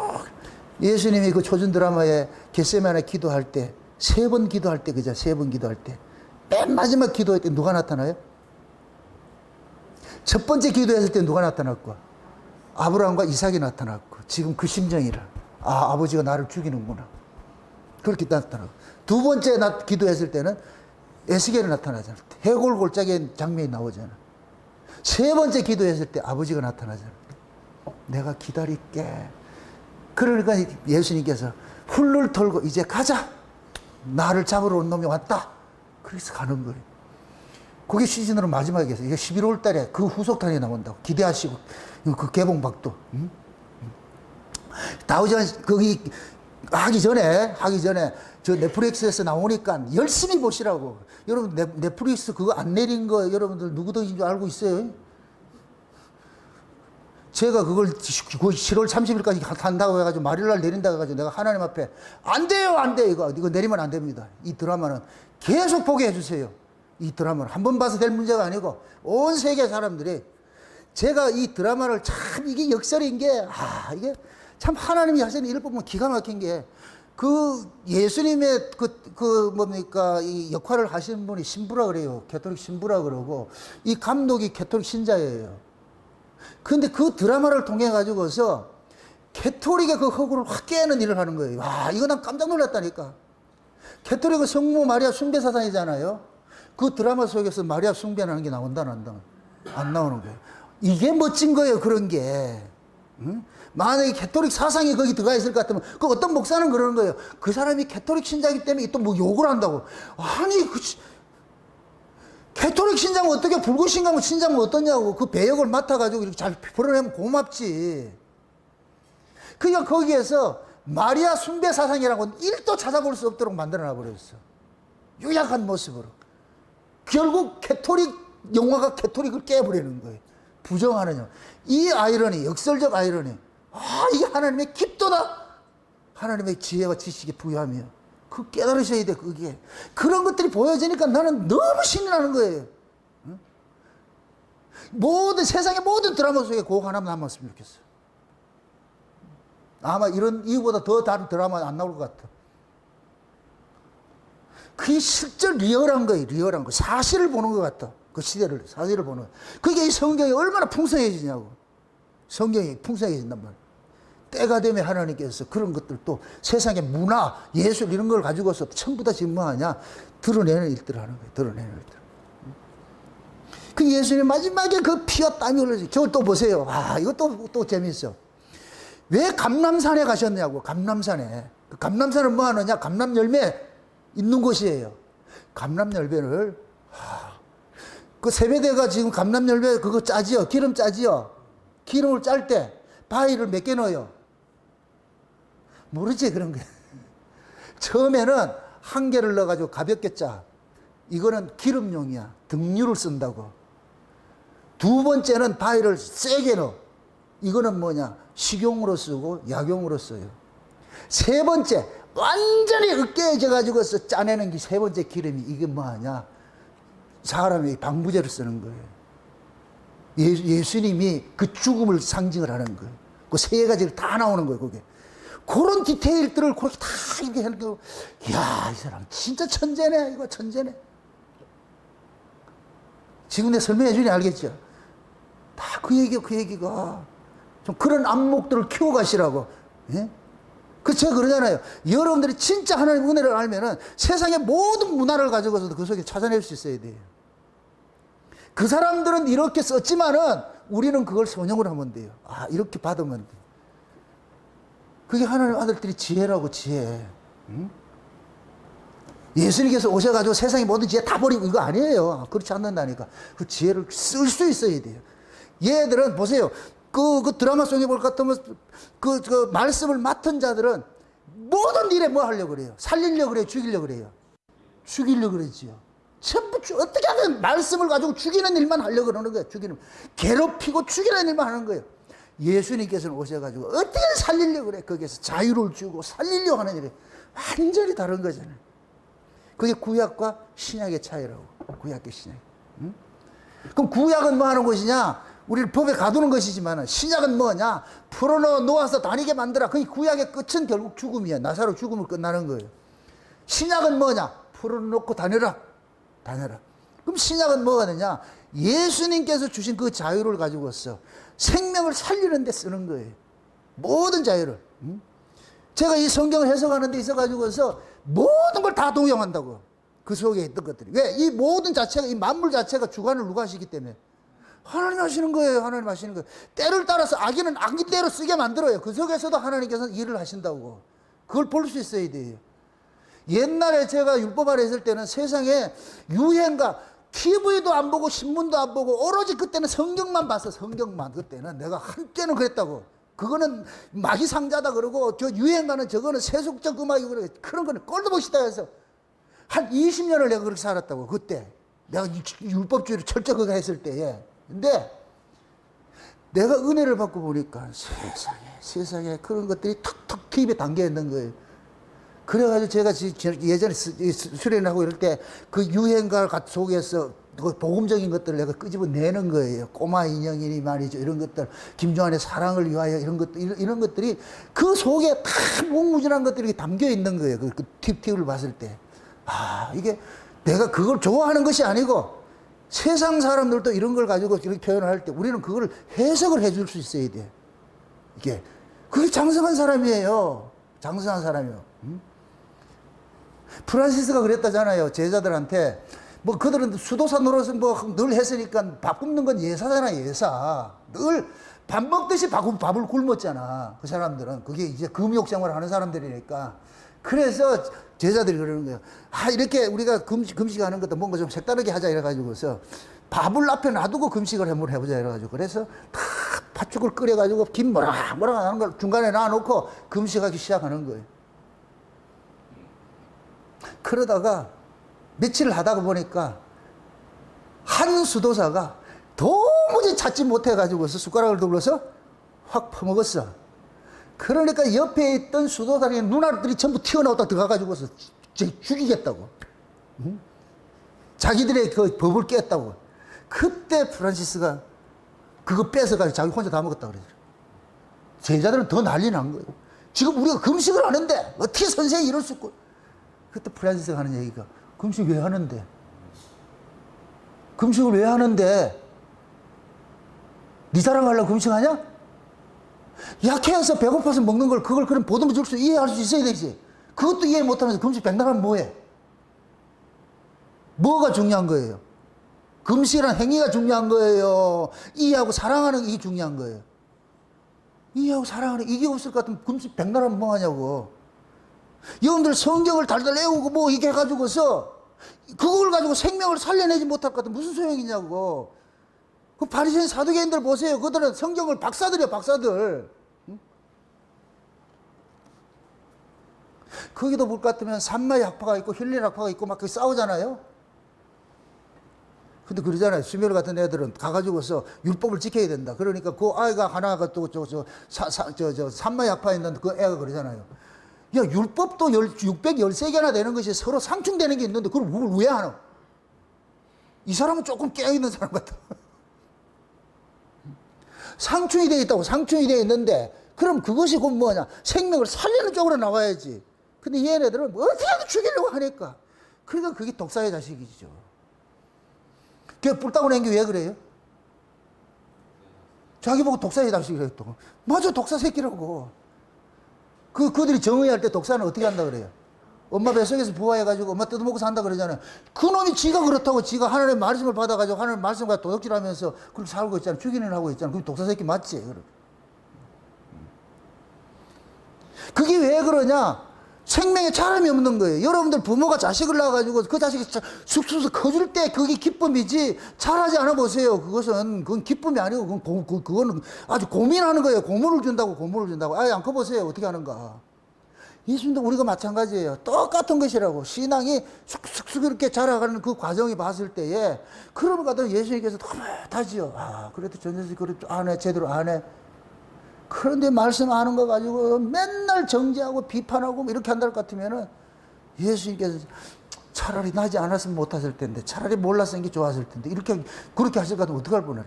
S1: 예수님이 그 초전 드라마에 겟세마네 기도할 때 3번 기도할 때 그죠? 3번 기도할 때 맨 마지막 기도할 때 누가 나타나요? 첫 번째 기도했을 때 누가 나타났고? 아브라함과 이삭이 나타났고 지금 그 심정이라 아버지가 나를 죽이는구나 그렇게 나타나고 두 번째 기도했을 때는 에스겔이 나타나잖아. 해골 골짜기 장면이 나오잖아. 세 번째 기도했을 때 아버지가 나타나잖아. 내가 기다릴게. 그러니까 예수님께서 훌를 털고 이제 가자. 나를 잡으러 온 놈이 왔다. 그래서 가는 거예요. 그게 시즌으로 마지막에 있어요. 이게 11월 달에 그 후속탄이 나온다고. 기대하시고. 그 개봉박도. 응? 다우전 거기 하기 전에 저 넷플릭스에서 나오니까 열심히 보시라고. 여러분 넷플릭스 그거 안 내린 거 여러분들 누구든지 알고 있어요? 제가 그걸 7월 30일까지 한다고 해가지고 말일날 내린다고 해가지고 내가 하나님 앞에 안 돼요, 안 돼. 이거 내리면 안 됩니다. 이 드라마는 계속 보게 해주세요. 이 드라마는 한 번 봐서 될 문제가 아니고 온 세계 사람들이 제가 이 드라마를 참 이게 역설인 게 이게 참 하나님이 하시는 일을 보면 기가 막힌 게 그 예수님의 뭡니까 이 역할을 하시는 분이 신부라 그래요. 캐톨릭 신부라 그러고 이 감독이 캐톨릭 신자예요. 근데 그 드라마를 통해 가지고서 캐톨릭의 그 허구를 확 깨는 일을 하는 거예요. 이거 난 깜짝 놀랐다니까. 캐톨릭은 성모 마리아 숭배 사상이잖아요. 그 드라마 속에서 마리아 숭배하는 게 나온다, 안 나오는 거예요. 이게 멋진 거예요, 그런 게. 응? 만약에 캐톨릭 사상이 거기 들어가 있을 것 같으면, 그 어떤 목사는 그러는 거예요. 그 사람이 캐톨릭 신자이기 때문에 또 뭐 욕을 한다고. 아니, 캐톨릭 신자면 어떻게 불교 신자면 어떠냐고. 그 배역을 맡아가지고 이렇게 잘 풀어내면 고맙지. 그러니까 거기에서 마리아 숭배 사상이라고 1도 찾아볼 수 없도록 만들어놔 버렸어. 요약한 모습으로. 결국 캐톨릭 영화가 캐톨릭을 깨버리는 거예요. 부정하느냐. 이 아이러니, 역설적 아이러니. 이게 하나님의 깊도다. 하나님의 지혜와 지식이 부여하며. 그 깨달으셔야 돼, 그게. 그런 것들이 보여지니까 나는 너무 신이 나는 거예요. 응? 세상의 모든 드라마 속에 그거 하나 남았으면 좋겠어. 아마 이거보다 더 다른 드라마 안 나올 것 같아. 그게 실제 리얼한 거예요, 리얼한 거. 사실을 보는 것 같아. 그 사실을 보는 거. 그게 이 성경이 얼마나 풍성해지냐고. 성경이 풍성해진단 말이야. 때가 되면 하나님께서 그런 것들 또 세상의 문화, 예술 이런 걸 가지고서 전부 다 지금 뭐하냐? 드러내는 일들을 하는 거예요. 드러내는 일들. 그 예수님 마지막에 그 피와 땀이 흘러지. 저걸 또 보세요. 이거 또 재밌어. 왜 감람산에 가셨냐고. 감람산에. 그 감람산은 뭐 하느냐? 감람 열매 있는 곳이에요. 감람 열매를 그 세베대가 지금 감람 열매 그거 짜지요. 기름 짜지요. 기름을 짤 때 바위를 몇 개 넣어요? 모르지 그런 게. 처음에는 한 개를 넣어가지고 가볍게 짜. 이거는 기름용이야. 등유를 쓴다고. 두 번째는 바위를 세게 넣어. 이거는 뭐냐? 식용으로 쓰고 약용으로 써요. 세 번째 완전히 으깨져가지고서 짜내는 게 세 번째 기름이 이게 뭐하냐? 사람이 방부제를 쓰는 거예요. 예수님이 그 죽음을 상징을 하는 거예요. 그 세 가지를 다 나오는 거예요, 그게. 그런 디테일들을 그렇게 다 이렇게 하는 거. 이야, 이 사람 진짜 천재네, 이거 천재네. 지금 내 설명해 주니 알겠죠? 다 그 얘기가. 좀 그런 안목들을 키워가시라고. 예? 그 제가 그러잖아요. 여러분들이 진짜 하나님의 은혜를 알면은 세상의 모든 문화를 가지고서도 그 속에 찾아낼 수 있어야 돼요. 그 사람들은 이렇게 썼지만은 우리는 그걸 선용을 하면 돼요. 아, 이렇게 받으면 돼. 그게 하나님 아들들이 지혜라고, 지혜. 응? 예수님께서 오셔가지고 세상의 모든 지혜 다 버리고 이거 아니에요. 그렇지 않는다니까. 그 지혜를 쓸 수 있어야 돼요. 얘들은 보세요. 그 드라마 속에 볼 것 같으면 그 말씀을 맡은 자들은 모든 일에 뭐 하려고 그래요? 살리려고 그래요? 죽이려고 그래요? 죽이려고 그러지요. 전부 어떻게 하든 말씀을 가지고 죽이는 일만 하려고 그러는 거예요. 괴롭히고 죽이는 일만 하는 거예요. 예수님께서는 오셔가지고 어떻게 살리려고 그래? 거기에서 자유를 주고 살리려고 하는 일이 완전히 다른 거잖아요. 그게 구약과 신약의 차이라고. 구약과 신약. 응? 그럼 구약은 뭐 하는 것이냐? 우리를 법에 가두는 것이지만 신약은 뭐냐? 풀어넣어 놓아서 다니게 만들어. 그 구약의 끝은 결국 죽음이야. 나사로 죽음을 끝나는 거예요. 신약은 뭐냐? 풀어놓고 다녀라. 다녀라. 그럼 신약은 뭐가 되냐? 예수님께서 주신 그 자유를 가지고서 생명을 살리는 데 쓰는 거예요. 모든 자유를. 응? 제가 이 성경을 해석하는 데 있어가지고서 모든 걸 다 동용한다고. 그 속에 있던 것들이. 왜? 이 모든 자체가, 이 만물 자체가 주관을 누가 하시기 때문에. 하나님 하시는 거예요. 하나님 하시는 거예요. 때를 따라서 악인은 악인대로 쓰게 만들어요. 그 속에서도 하나님께서 일을 하신다고. 그걸 볼 수 있어야 돼요. 옛날에 제가 율법 아래 있을 때는 세상에 유행가, TV도 안 보고 신문도 안 보고 오로지 그때는 성경만 봤어. 성경만. 그때는 내가 한때는 그랬다고. 그거는 마귀상자다 그러고 저 유행가는 저거는 세속적 음악이고 그러고 그런 거는 꼴도 보기 싫다 해서 한 20년을 내가 그렇게 살았다고. 그때 내가 율법주의를 철저하게 했을 때에. 근데 내가 은혜를 받고 보니까 세상에 그런 것들이 툭툭 TV에 담겨 있는 거예요. 그래가지고 제가 예전에 수련하고 이럴 때 그 유행가 속에서 그 복음적인 것들을 내가 끄집어내는 거예요. 꼬마 인형이니 말이죠. 이런 것들, 김종환의 사랑을 위하여 이런 것들, 이런 것들이 그 속에 다 무궁무진한 것들이 담겨 있는 거예요. 그 TV를 봤을 때. 아, 이게 내가 그걸 좋아하는 것이 아니고 세상 사람들도 이런 걸 가지고 이렇게 표현을 할 때 우리는 그걸 해석을 해줄 수 있어야 돼. 이게. 그게 장성한 사람이에요. 장성한 사람이요. 응? 프란시스가 그랬다잖아요. 제자들한테. 뭐 그들은 수도사 노릇은 뭐 늘 했으니까 밥 굶는 건 예사잖아, 예사. 늘 밥 먹듯이 밥을 굶었잖아. 그 사람들은. 그게 이제 금욕생활을 하는 사람들이니까. 그래서 제자들이 그러는 거예요. 아, 이렇게 우리가 금식하는 것도 뭔가 좀 색다르게 하자 이래가지고서 밥을 앞에 놔두고 금식을 한번 해보자 이래가지고 그래서 다 팥죽을 끓여가지고 김 뭐라 하는 걸 중간에 놔놓고 금식하기 시작하는 거예요. 그러다가 며칠 하다가 보니까 한 수도사가 도무지 찾지 못해가지고서 숟가락을 들고서 확 퍼먹었어. 그러니까 옆에 있던 수도사의 누나들이 전부 튀어나왔다 들어가가지고서 죽이겠다고. 응? 자기들의 그 법을 깼다고. 그때 프란시스가 그거 뺏어가지고 자기 혼자 다 먹었다고 그러죠. 제자들은 더 난리 난 거예요. 지금 우리가 금식을 하는데 어떻게 선생이 이럴 수 있고. 그때 프란시스가 하는 얘기가 금식 왜 하는데? 금식을 왜 하는데? 네 자랑하려고 금식하냐? 약해서 배고파서 먹는 걸 그걸 그럼 보듬어 줄 수 이해할 수 있어야 되지. 그것도 이해 못하면서 금식 백날하면 뭐해? 뭐가 중요한 거예요? 금식이란 행위가 중요한 거예요. 이해하고 사랑하는 게 중요한 거예요. 이해하고 사랑하는 이게 없을 것 같으면 금식 백날하면 뭐하냐고. 여러분들 성경을 달달 외우고 뭐 이렇게 해가지고서 그걸 가지고 생명을 살려내지 못할 것 같으면 무슨 소용이냐고. 그 바리새인 사두개인들 보세요. 그들은 성경을 박사들이야, 박사들. 응? 거기도 볼 것 같으면 산마의 학파가 있고 힐린 학파가 있고 막 싸우잖아요. 근데 그러잖아요. 수멸 같은 애들은 가가지고서 율법을 지켜야 된다. 그러니까 그 아이가 하나가 또 산마의 학파에 있는 그 애가 그러잖아요. 야, 율법도 613개나 되는 것이 서로 상충되는 게 있는데 그걸 왜 하나? 이 사람은 조금 깨어있는 사람 같아. 상충이 되어 있다고. 상충이 되어 있는데 그럼 그것이 곧 뭐냐? 생명을 살리는 쪽으로 나와야지. 근데 얘네들은 뭐 어떻게든 죽이려고 하니까. 그러니까 그게 독사의 자식이죠. 걔 뿔따구 낸게 왜 그래요? 자기 보고 독사의 자식이라고 했다고. 맞아, 독사 새끼라고. 그들이 정의할 때 독사는 어떻게 한다 그래요? 엄마 뱃속에서 부화해가지고 엄마 뜯어먹고 산다 그러잖아요. 그놈이 지가 그렇다고 지가 하나님의 말씀을 받아가지고 하나님의 말씀과 도둑질하면서 그렇게 살고 있잖아요. 죽이는 하고 있잖아요. 그게 독사 새끼 맞지? 그게 왜 그러냐? 생명에 차람이 없는 거예요. 여러분들 부모가 자식을 낳아가지고 그 자식이 쑥쑥 커질 때 그게 기쁨이지, 잘하지 않아 보세요. 그건 기쁨이 아니고 그거는 아주 고민하는 거예요. 고문을 준다고. 아예 안 커보세요. 어떻게 하는가. 예수님도 우리가 마찬가지예요. 똑같은 것이라고. 신앙이 쑥쑥 이렇게 자라가는 그 과정이 봤을 때에, 그러면 가도 예수님께서 너무하지요. 그래도 전혀서 그래도 안 해. 제대로 안 해. 그런데 말씀하는 거 가지고 맨날 정죄하고 비판하고 이렇게 한다 것 같으면은 예수님께서 차라리 나지 않았으면 못하실 텐데, 차라리 몰랐으면 게 좋았을 텐데, 그렇게 하실 것 같으면 어떡할 뻔해.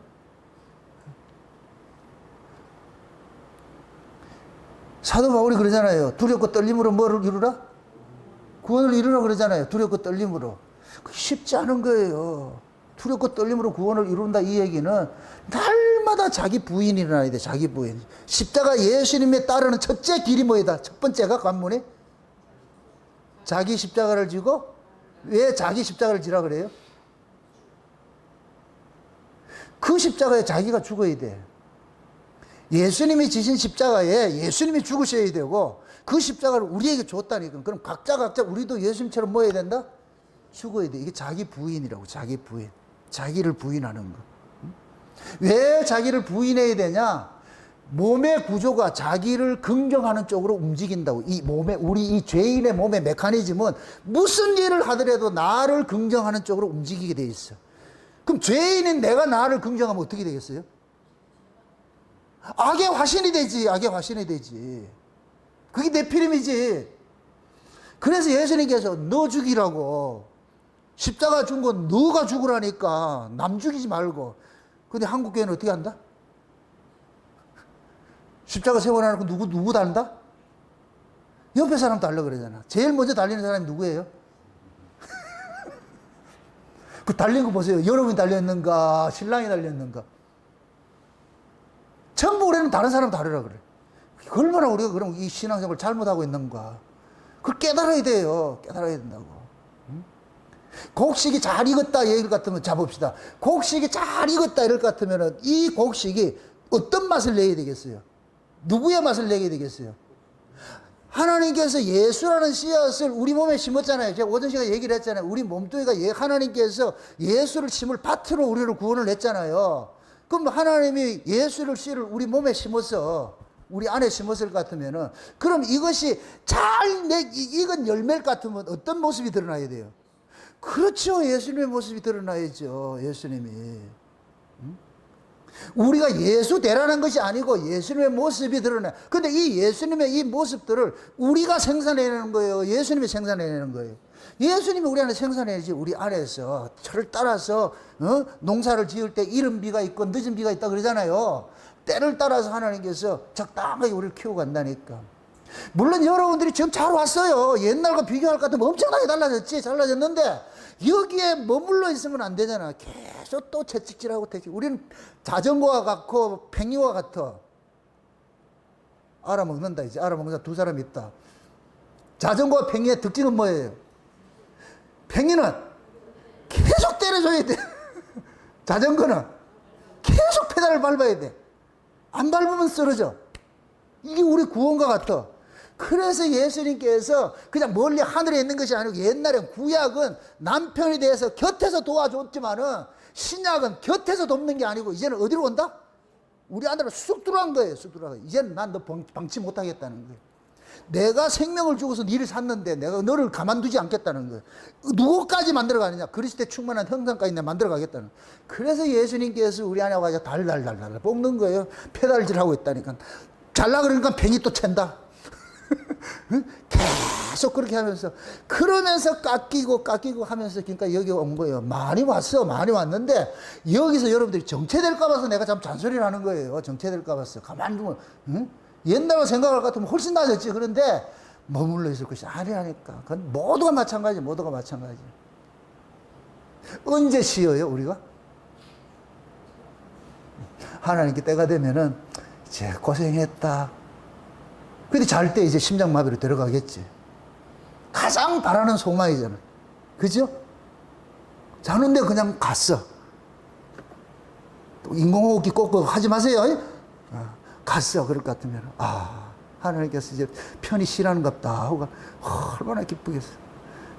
S1: 사도 바울이 그러잖아요. 두렵고 떨림으로 뭐를 이루라? 구원을 이루라 그러잖아요. 두렵고 떨림으로. 쉽지 않은 거예요. 두렵고 떨림으로 구원을 이룬다 이 얘기는 날마다 자기 부인이 일어나야 돼. 자기 부인. 십자가 예수님에 따르는 첫째 길이 뭐이다? 첫 번째가 관문에 자기 십자가를 지고. 왜 자기 십자가를 지라 그래요? 그 십자가에 자기가 죽어야 돼. 예수님이 지신 십자가에 예수님이 죽으셔야 되고, 그 십자가를 우리에게 줬다니까. 그럼 각자 우리도 예수님처럼 뭐 해야 된다? 죽어야 돼. 이게 자기 부인이라고. 자기 부인. 자기를 부인하는 거. 왜 자기를 부인해야 되냐? 몸의 구조가 자기를 긍정하는 쪽으로 움직인다고. 우리 이 죄인의 몸의 메커니즘은 무슨 일을 하더라도 나를 긍정하는 쪽으로 움직이게 돼 있어. 그럼 죄인인 내가 나를 긍정하면 어떻게 되겠어요? 악의 화신이 되지. 그게 네피림이지. 그래서 예수님께서 너 죽이라고. 십자가 준 건 너가 죽으라니까. 남 죽이지 말고. 근데 한국교회는 어떻게 한다? 십자가 세워놔놓고 누구 달다? 옆에 사람 달라 그러잖아. 제일 먼저 달리는 사람이 누구예요? 그 달린 거 보세요. 여러분이 달렸는가? 신랑이 달렸는가? 전부 우리는 다른 사람 다르라 그래. 얼마나 우리가 그럼 이 신앙생활을 잘못하고 있는가. 그걸 깨달아야 돼요. 깨달아야 된다고. 곡식이 잘 익었다 얘기를 같으면 잡읍시다. 곡식이 잘 익었다 이럴 것 같으면 이 곡식이 어떤 맛을 내야 되겠어요? 누구의 맛을 내게 되겠어요? 하나님께서 예수라는 씨앗을 우리 몸에 심었잖아요. 제가 오전 시간에 얘기를 했잖아요. 우리 몸뚱이가 하나님께서 예수를 심을 밭으로 우리를 구원을 했잖아요. 그럼 하나님이 예수를 씨를 우리 몸에 심어서 우리 안에 심었을 것 같으면은, 그럼 이것이 잘 익은 열매일 것 같으면 어떤 모습이 드러나야 돼요? 그렇죠. 예수님의 모습이 드러나야죠. 예수님이. 우리가 예수 되라는 것이 아니고 예수님의 모습이 드러나. 근데 이 예수님의 이 모습들을 우리가 생산해내는 거예요. 예수님이 생산해내는 거예요. 예수님이 우리 안에 생산해야지. 우리 안에서 철을 따라서 농사를 지을 때 이른 비가 있고 늦은 비가 있다 그러잖아요. 때를 따라서 하나님께서 적당하게 우리를 키우고 간다니까. 물론 여러분들이 지금 잘 왔어요. 옛날과 비교할 것 같으면 엄청나게 달라졌는데 여기에 머물러 있으면 안 되잖아. 계속 또 채찍질하고 우리는 자전거와 같고 팽이와 같아. 알아먹는다. 이제 알아먹는다. 두 사람 있다. 자전거와 팽이의 특징은 뭐예요? 팽이는 계속 때려줘야 돼. 자전거는 계속 페달을 밟아야 돼. 안 밟으면 쓰러져. 이게 우리 구원과 같아. 그래서 예수님께서 그냥 멀리 하늘에 있는 것이 아니고, 옛날에 구약은 남편에 대해서 곁에서 도와줬지만은 신약은 곁에서 돕는 게 아니고 이제는 어디로 온다? 우리 안으로 쑥 들어간 거예요. 쑥 들어간 거예요. 이제는 난 너 방치 못하겠다는 거예요. 내가 생명을 주고서 너를 샀는데 내가 너를 가만두지 않겠다는 거예요. 누구까지 만들어가느냐? 그리스도에 충만한 형상까지 내가 만들어가겠다는 거예요. 그래서 예수님께서 우리 안에 와서 달달달달 볶는 거예요. 페달질하고 있다니까. 잘라 그러니까 팽이 또 챈다. 계속 그렇게 하면서, 그러면서 깎이고 하면서, 그러니까 여기 온 거예요. 많이 왔는데 여기서 여러분들이 정체될까 봐서 내가 참 잔소리를 하는 거예요. 정체될까 봐서. 가만히 두면 옛날로 생각할 것 같으면 훨씬 나아졌지. 그런데 머물러 있을 것이 아니라니까. 그건 모두가 마찬가지. 언제 쉬어요 우리가? 하나님께 때가 되면은 이제 고생했다. 근데 잘 때 이제 심장마비로 들어가겠지. 가장 바라는 소망이잖아. 그죠? 자는데 그냥 갔어. 또 인공호흡기 꼭 하지 마세요. 갔어. 그럴 것 같으면, 하나님께서 이제 편히 쉬라는갑다 하고 얼마나 기쁘겠어.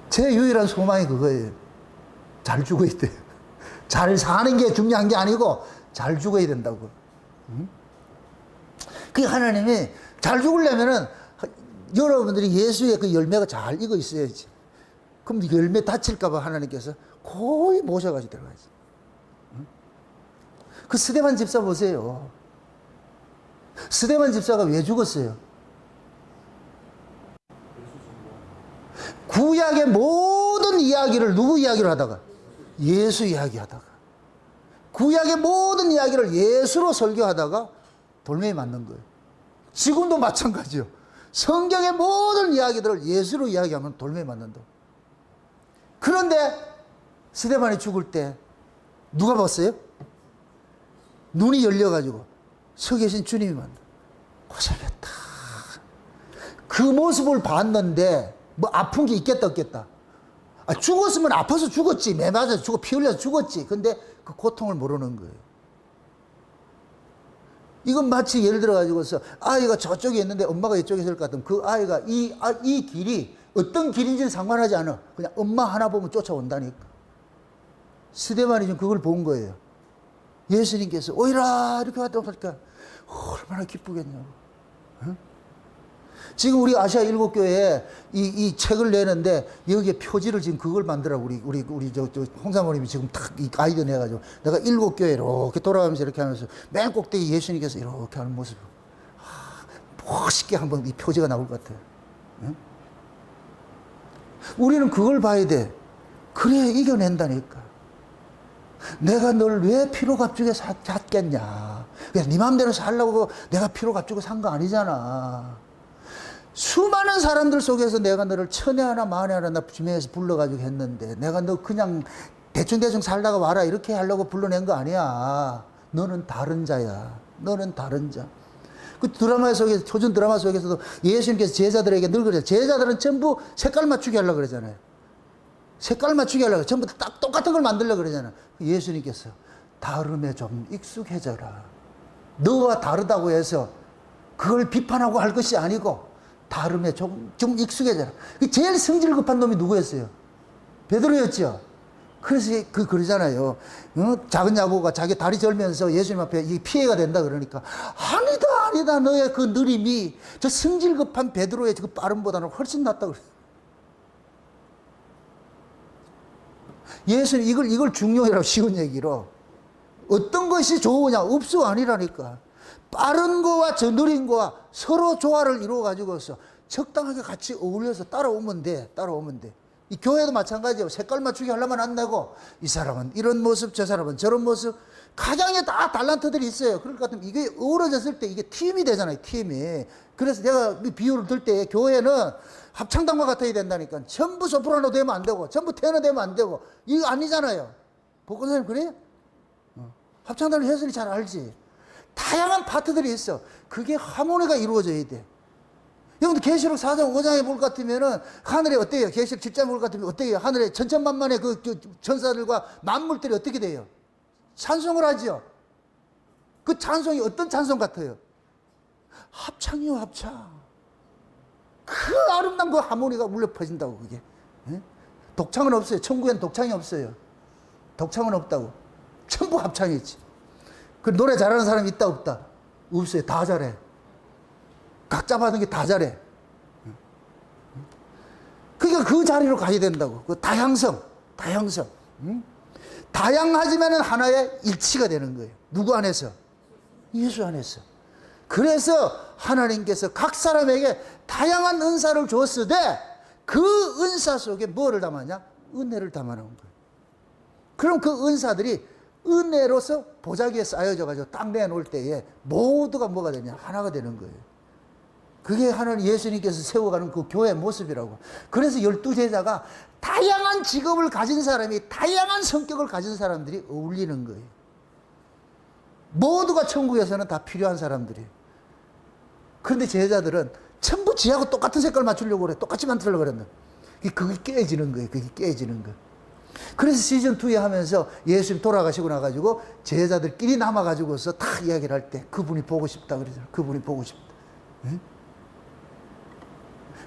S1: 제 유일한 소망이 그거예요. 잘 죽어야 돼. 잘 사는 게 중요한 게 아니고 잘 죽어야 된다고. 그 하나님이 잘 죽으려면은 여러분들이 예수의 그 열매가 잘 익어 있어야지. 그럼 열매 다칠까봐 하나님께서 거의 모셔가지고 들어가지. 그 스데반 집사 보세요. 스데반 집사가 왜 죽었어요? 구약의 모든 이야기를 누구 이야기를 하다가? 예수 이야기 하다가. 구약의 모든 이야기를 예수로 설교하다가 돌멩이 맞는 거예요. 지금도 마찬가지요. 성경의 모든 이야기들을 예수로 이야기하면 돌멩이 맞는다. 그런데 스데반이 죽을 때 누가 봤어요? 눈이 열려가지고 서 계신 주님이 만나. 고생했다. 그 모습을 봤는데 뭐 아픈 게 있겠다 없겠다. 죽었으면 아파서 죽었지. 매 맞아서 죽어 피 흘려서 죽었지. 근데 그 고통을 모르는 거예요. 이건 마치 예를 들어 가지고서 아이가 저쪽에 있는데 엄마가 이쪽에 있을 것 같으면 그 아이가 이 길이 어떤 길인지는 상관하지 않아. 그냥 엄마 하나 보면 쫓아온다니까. 스데반이 지금 그걸 본 거예요. 예수님께서 오이라 이렇게 왔다고 하니까 얼마나 기쁘겠냐고. 응? 지금 우리 아시아 일곱 교회에 이 책을 내는데 여기에 표지를 지금 그걸 만들라고 우리 저 홍사모님이 지금 탁 이 아이디어 내가지고 내가 일곱 교회 이렇게 돌아가면서 이렇게 하면서 맨 꼭대기 예수님께서 이렇게 하는 모습 멋있게 한번 이 표지가 나올 것 같아요. 응? 우리는 그걸 봐야 돼. 그래야 이겨낸다니까. 내가 널 왜 피로 값주게 샀겠냐. 그냥 네 마음대로 살려고 내가 피로 값주고 산 거 아니잖아. 수많은 사람들 속에서 내가 너를 천에 하나 만에 하나 나 지명해서 불러가지고 했는데 내가 너 그냥 대충대충 살다가 와라 이렇게 하려고 불러낸 거 아니야. 너는 다른 자야. 너는 다른 자. 그 드라마 속에서, 초전 드라마 속에서도 예수님께서 제자들에게 늘 그래요. 제자들은 전부 색깔 맞추게 하려고 그러잖아요. 색깔 맞추게 하려고 전부 딱 똑같은 걸 만들려고 그러잖아요. 예수님께서 다름에 좀 익숙해져라. 너와 다르다고 해서 그걸 비판하고 할 것이 아니고 다름에 좀 익숙해져라. 제일 성질 급한 놈이 누구였어요? 베드로였죠. 그래서 그러잖아요. 작은 야구가 자기 다리 절면서 예수님 앞에 이 피해가 된다 그러니까 아니다 너의 그 느림이 저 성질 급한 베드로의 그 빠름보다는 훨씬 낫다 그래요. 예수는 이걸 중요하라고 쉬운 얘기로 어떤 것이 좋으냐 없어 아니라니까. 빠른 거와 저 느린 거와 서로 조화를 이루어 가지고서 적당하게 같이 어울려서 따라오면 돼. 이 교회도 마찬가지예요. 색깔 맞추기 하려면 안 되고 이 사람은 이런 모습 저 사람은 저런 모습 가장에 다 달란트들이 있어요. 그럴 것 같으면 이게 어우러졌을 때 이게 팀이 되잖아요. 팀이. 그래서 내가 비유를 들 때 교회는 합창단과 같아야 된다니까. 전부 소프라노 되면 안 되고 전부 테너 되면 안 되고 이거 아니잖아요. 복권사님 그래요? 합창단을 했으니 잘 알지. 다양한 파트들이 있어. 그게 하모니가 이루어져야 돼. 여러분들 계시록 4장 5장에 볼 것 같으면은 하늘에 어때요? 계시록 7장에 볼 것 같으면 어때요? 하늘에 천천만만의 그 천사들과 만물들이 어떻게 돼요? 찬송을 하죠. 그 찬송이 어떤 찬송 같아요? 합창이요, 합창. 그 아름다운 그 하모니가 울려 퍼진다고 그게. 예? 독창은 없어요. 천국엔 독창이 없어요. 독창은 없다고. 전부 합창이지. 그 노래 잘하는 사람이 있다 없다? 없어요. 다 잘해. 각자 받은 게 다 잘해. 그러니까 그 자리로 가야 된다고. 그 다양성. 다양하지만은 하나의 일치가 되는 거예요. 누구 안에서? 예수 안에서. 그래서 하나님께서 각 사람에게 다양한 은사를 줬으되 그 은사 속에 뭐를 담았냐? 은혜를 담아놓은 거예요. 그럼 그 은사들이 은혜로서 보자기에 쌓여져 가지고 딱 내놓을 때에 모두가 뭐가 되냐? 하나가 되는 거예요. 그게 하나님 예수님께서 세워가는 그 교회의 모습이라고. 그래서 12제자가 다양한 직업을 가진 사람이 다양한 성격을 가진 사람들이 어울리는 거예요. 모두가 천국에서는 다 필요한 사람들이에요. 그런데 제자들은 전부 지하고 똑같은 색깔 맞추려고 그래. 똑같이 만들려고 그랬는데. 그게 깨지는 거예요. 그게 깨지는 거. 그래서 시즌2에 하면서 예수님 돌아가시고 나가지고 제자들끼리 남아가지고서 다 이야기를 할 때 그분이 보고 싶다 그러잖아요. 그분이 보고 싶다. 응?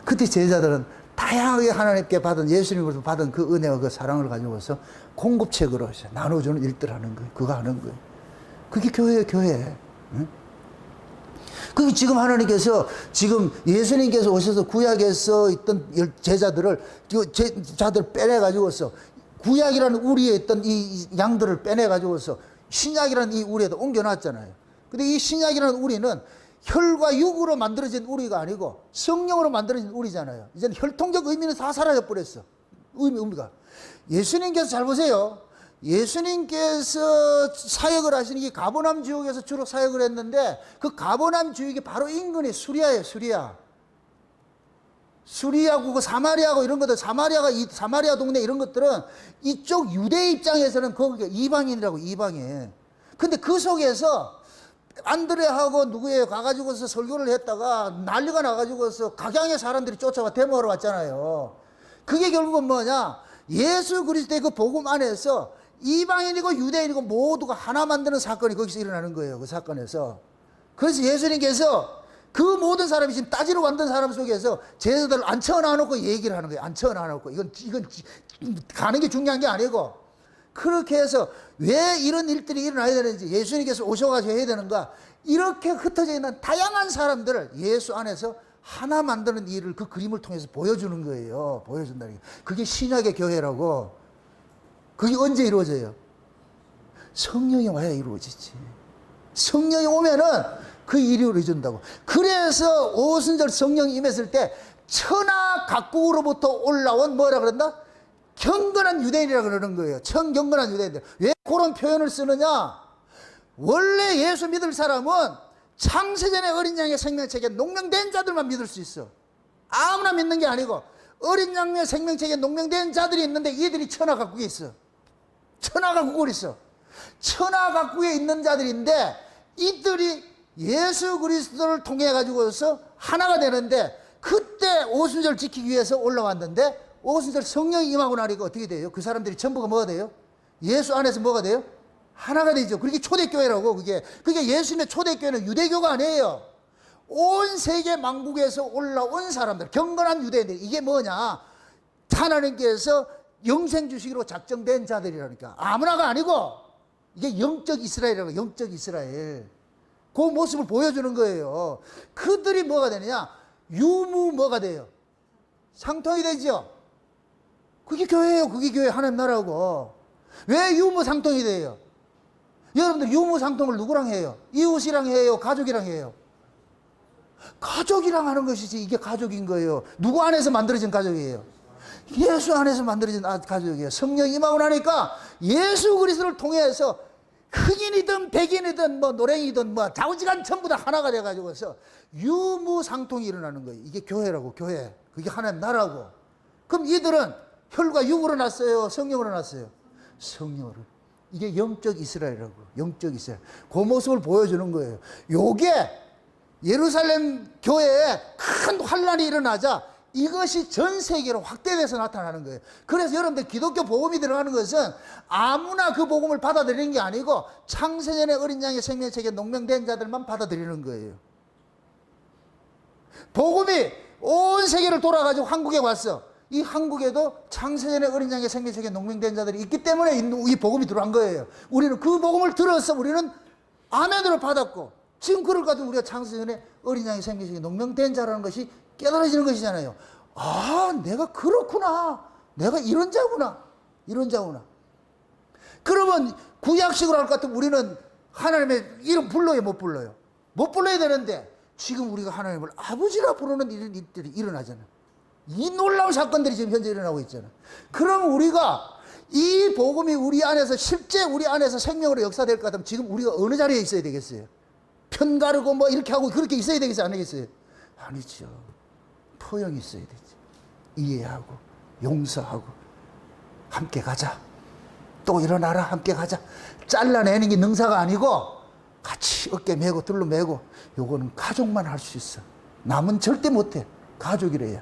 S1: 그때 제자들은 다양하게 하나님께 받은, 예수님으로부터 받은 그 은혜와 그 사랑을 가지고서 공급책으로 나눠주는 일들 하는 거예요. 그거 하는 거예요. 그게 교회예요, 교회. 응? 그 지금 하나님께서, 지금 예수님께서 오셔서 구약에서 있던 제자들을 빼내가지고서 구약이라는 우리에 있던 이 양들을 빼내가지고서 신약이라는 이 우리에다 옮겨놨잖아요. 근데 이 신약이라는 우리는 혈과 육으로 만들어진 우리가 아니고 성령으로 만들어진 우리잖아요. 이제는 혈통적 의미는 다 사라져버렸어. 의미가. 예수님께서 잘 보세요. 예수님께서 사역을 하시는 게 가버나움 지역에서 주로 사역을 했는데 그 가버나움 지역이 바로 인근에 수리아예요, 수리아. 수리아고 그 사마리아고 이런 것들, 사마리아 동네 이런 것들은 이쪽 유대 입장에서는 거기가 이방인이라고, 이방인. 근데 그 속에서 안드레하고 누구에 가가지고서 설교를 했다가 난리가 나가지고서 각양의 사람들이 쫓아와 데모하러 왔잖아요. 그게 결국은 뭐냐? 예수 그리스도의 그 복음 안에서 이방인이고 유대인이고 모두가 하나 만드는 사건이 거기서 일어나는 거예요. 그 사건에서. 그래서 예수님께서 그 모든 사람이 지금 따지러 왔던 사람 속에서 제자들을 앉혀놔놓고 얘기를 하는 거예요. 앉혀놔놓고. 이건 가는 게 중요한 게 아니고. 그렇게 해서 왜 이런 일들이 일어나야 되는지, 예수님께서 오셔가지고 해야 되는가, 이렇게 흩어져 있는 다양한 사람들을 예수 안에서 하나 만드는 일을 그 그림을 통해서 보여주는 거예요. 보여준다는 게. 그게 신약의 교회라고. 그게 언제 이루어져요? 성령이 와야 이루어지지. 성령이 오면은 그 일이 이루어진다고. 그래서 오순절 성령이 임했을 때 천하 각국으로부터 올라온 뭐라 그런다? 경건한 유대인이라고 그러는 거예요. 청경건한 유대인들. 왜 그런 표현을 쓰느냐? 원래 예수 믿을 사람은 창세전의 어린 양의 생명책에 농명된 자들만 믿을 수 있어. 아무나 믿는 게 아니고 어린 양의 생명책에 농명된 자들이 있는데 이들이 천하 각국에 있어. 천하 각국에 있어. 천하 각국에 있는 자들인데 이들이 예수 그리스도를 통해 가지고서 하나가 되는데, 그때 오순절 지키기 위해서 올라왔는데 오순절 성령이 임하고 나니까 어떻게 돼요? 그 사람들이 전부가 뭐가 돼요? 예수 안에서 뭐가 돼요? 하나가 되죠. 그게 초대교회라고. 그게 예수님의 초대교회는 유대교가 아니에요. 온 세계 만국에서 올라온 사람들, 경건한 유대인들. 이게 뭐냐? 하나님께서 영생 주시기로 작정된 자들이라니까. 아무나가 아니고 이게 영적 이스라엘이라고. 영적 이스라엘. 그 모습을 보여주는 거예요. 그들이 뭐가 되느냐? 유무 뭐가 돼요? 상통이 되죠. 그게 교회예요. 그게 교회, 하나님 나라고. 왜 유무 상통이 돼요? 여러분들 유무 상통을 누구랑 해요? 이웃이랑 해요? 가족이랑 해요? 가족이랑 하는 것이지. 이게 가족인 거예요. 누구 안에서 만들어진 가족이에요? 예수 안에서 만들어진 가족이에요. 성령이 임하고 나니까 예수 그리스도를 통해서 흑인이든 백인이든 뭐 노랭이든 뭐 좌우지간 전부 다 하나가 돼가지고서 유무상통이 일어나는 거예요. 이게 교회라고. 교회. 그게 하나님 나라고. 그럼 이들은 혈과 육으로 났어요? 성령으로 났어요? 성령으로. 이게 영적 이스라엘이라고. 영적 이스라엘. 그 모습을 보여주는 거예요. 요게 예루살렘 교회에 큰 환란이 일어나자 이것이 전 세계로 확대돼서 나타나는 거예요. 그래서 여러분들 기독교 복음이 들어가는 것은 아무나 그 복음을 받아들이는 게 아니고 창세전의 어린 양의 생명책에 농명된 자들만 받아들이는 거예요. 복음이 온 세계를 돌아가지고 한국에 왔어. 이 한국에도 창세전의 어린 양의 생명책에 농명된 자들이 있기 때문에 이 복음이 들어간 거예요. 우리는 그 복음을 들어서 우리는 아멘으로 받았고, 지금 그럴 것 같으면 우리가 창세전의 어린 양의 생명책에 농명된 자라는 것이 깨달아지는 것이잖아요. 아, 내가 그렇구나. 내가 이런 자구나. 이런 자구나. 그러면 구약식으로 할 것 같으면 우리는 하나님의 이름 불러요, 못 불러요? 못 불러야 되는데 지금 우리가 하나님을 아버지라 부르는 이런 일들이 일어나잖아. 이 놀라운 사건들이 지금 현재 일어나고 있잖아. 그럼 우리가 이 복음이 우리 안에서 실제 우리 안에서 생명으로 역사될 것 같으면 지금 우리가 어느 자리에 있어야 되겠어요? 편가르고 뭐 이렇게 하고 그렇게 있어야 되겠어요? 안 되겠어요? 아니죠. 포용이 있어야 되지. 이해하고 용서하고 함께 가자. 또 일어나라. 함께 가자. 잘라내는 게 능사가 아니고 같이 어깨 메고 둘러 메고, 요거는 가족만 할 수 있어. 남은 절대 못해. 가족이래요.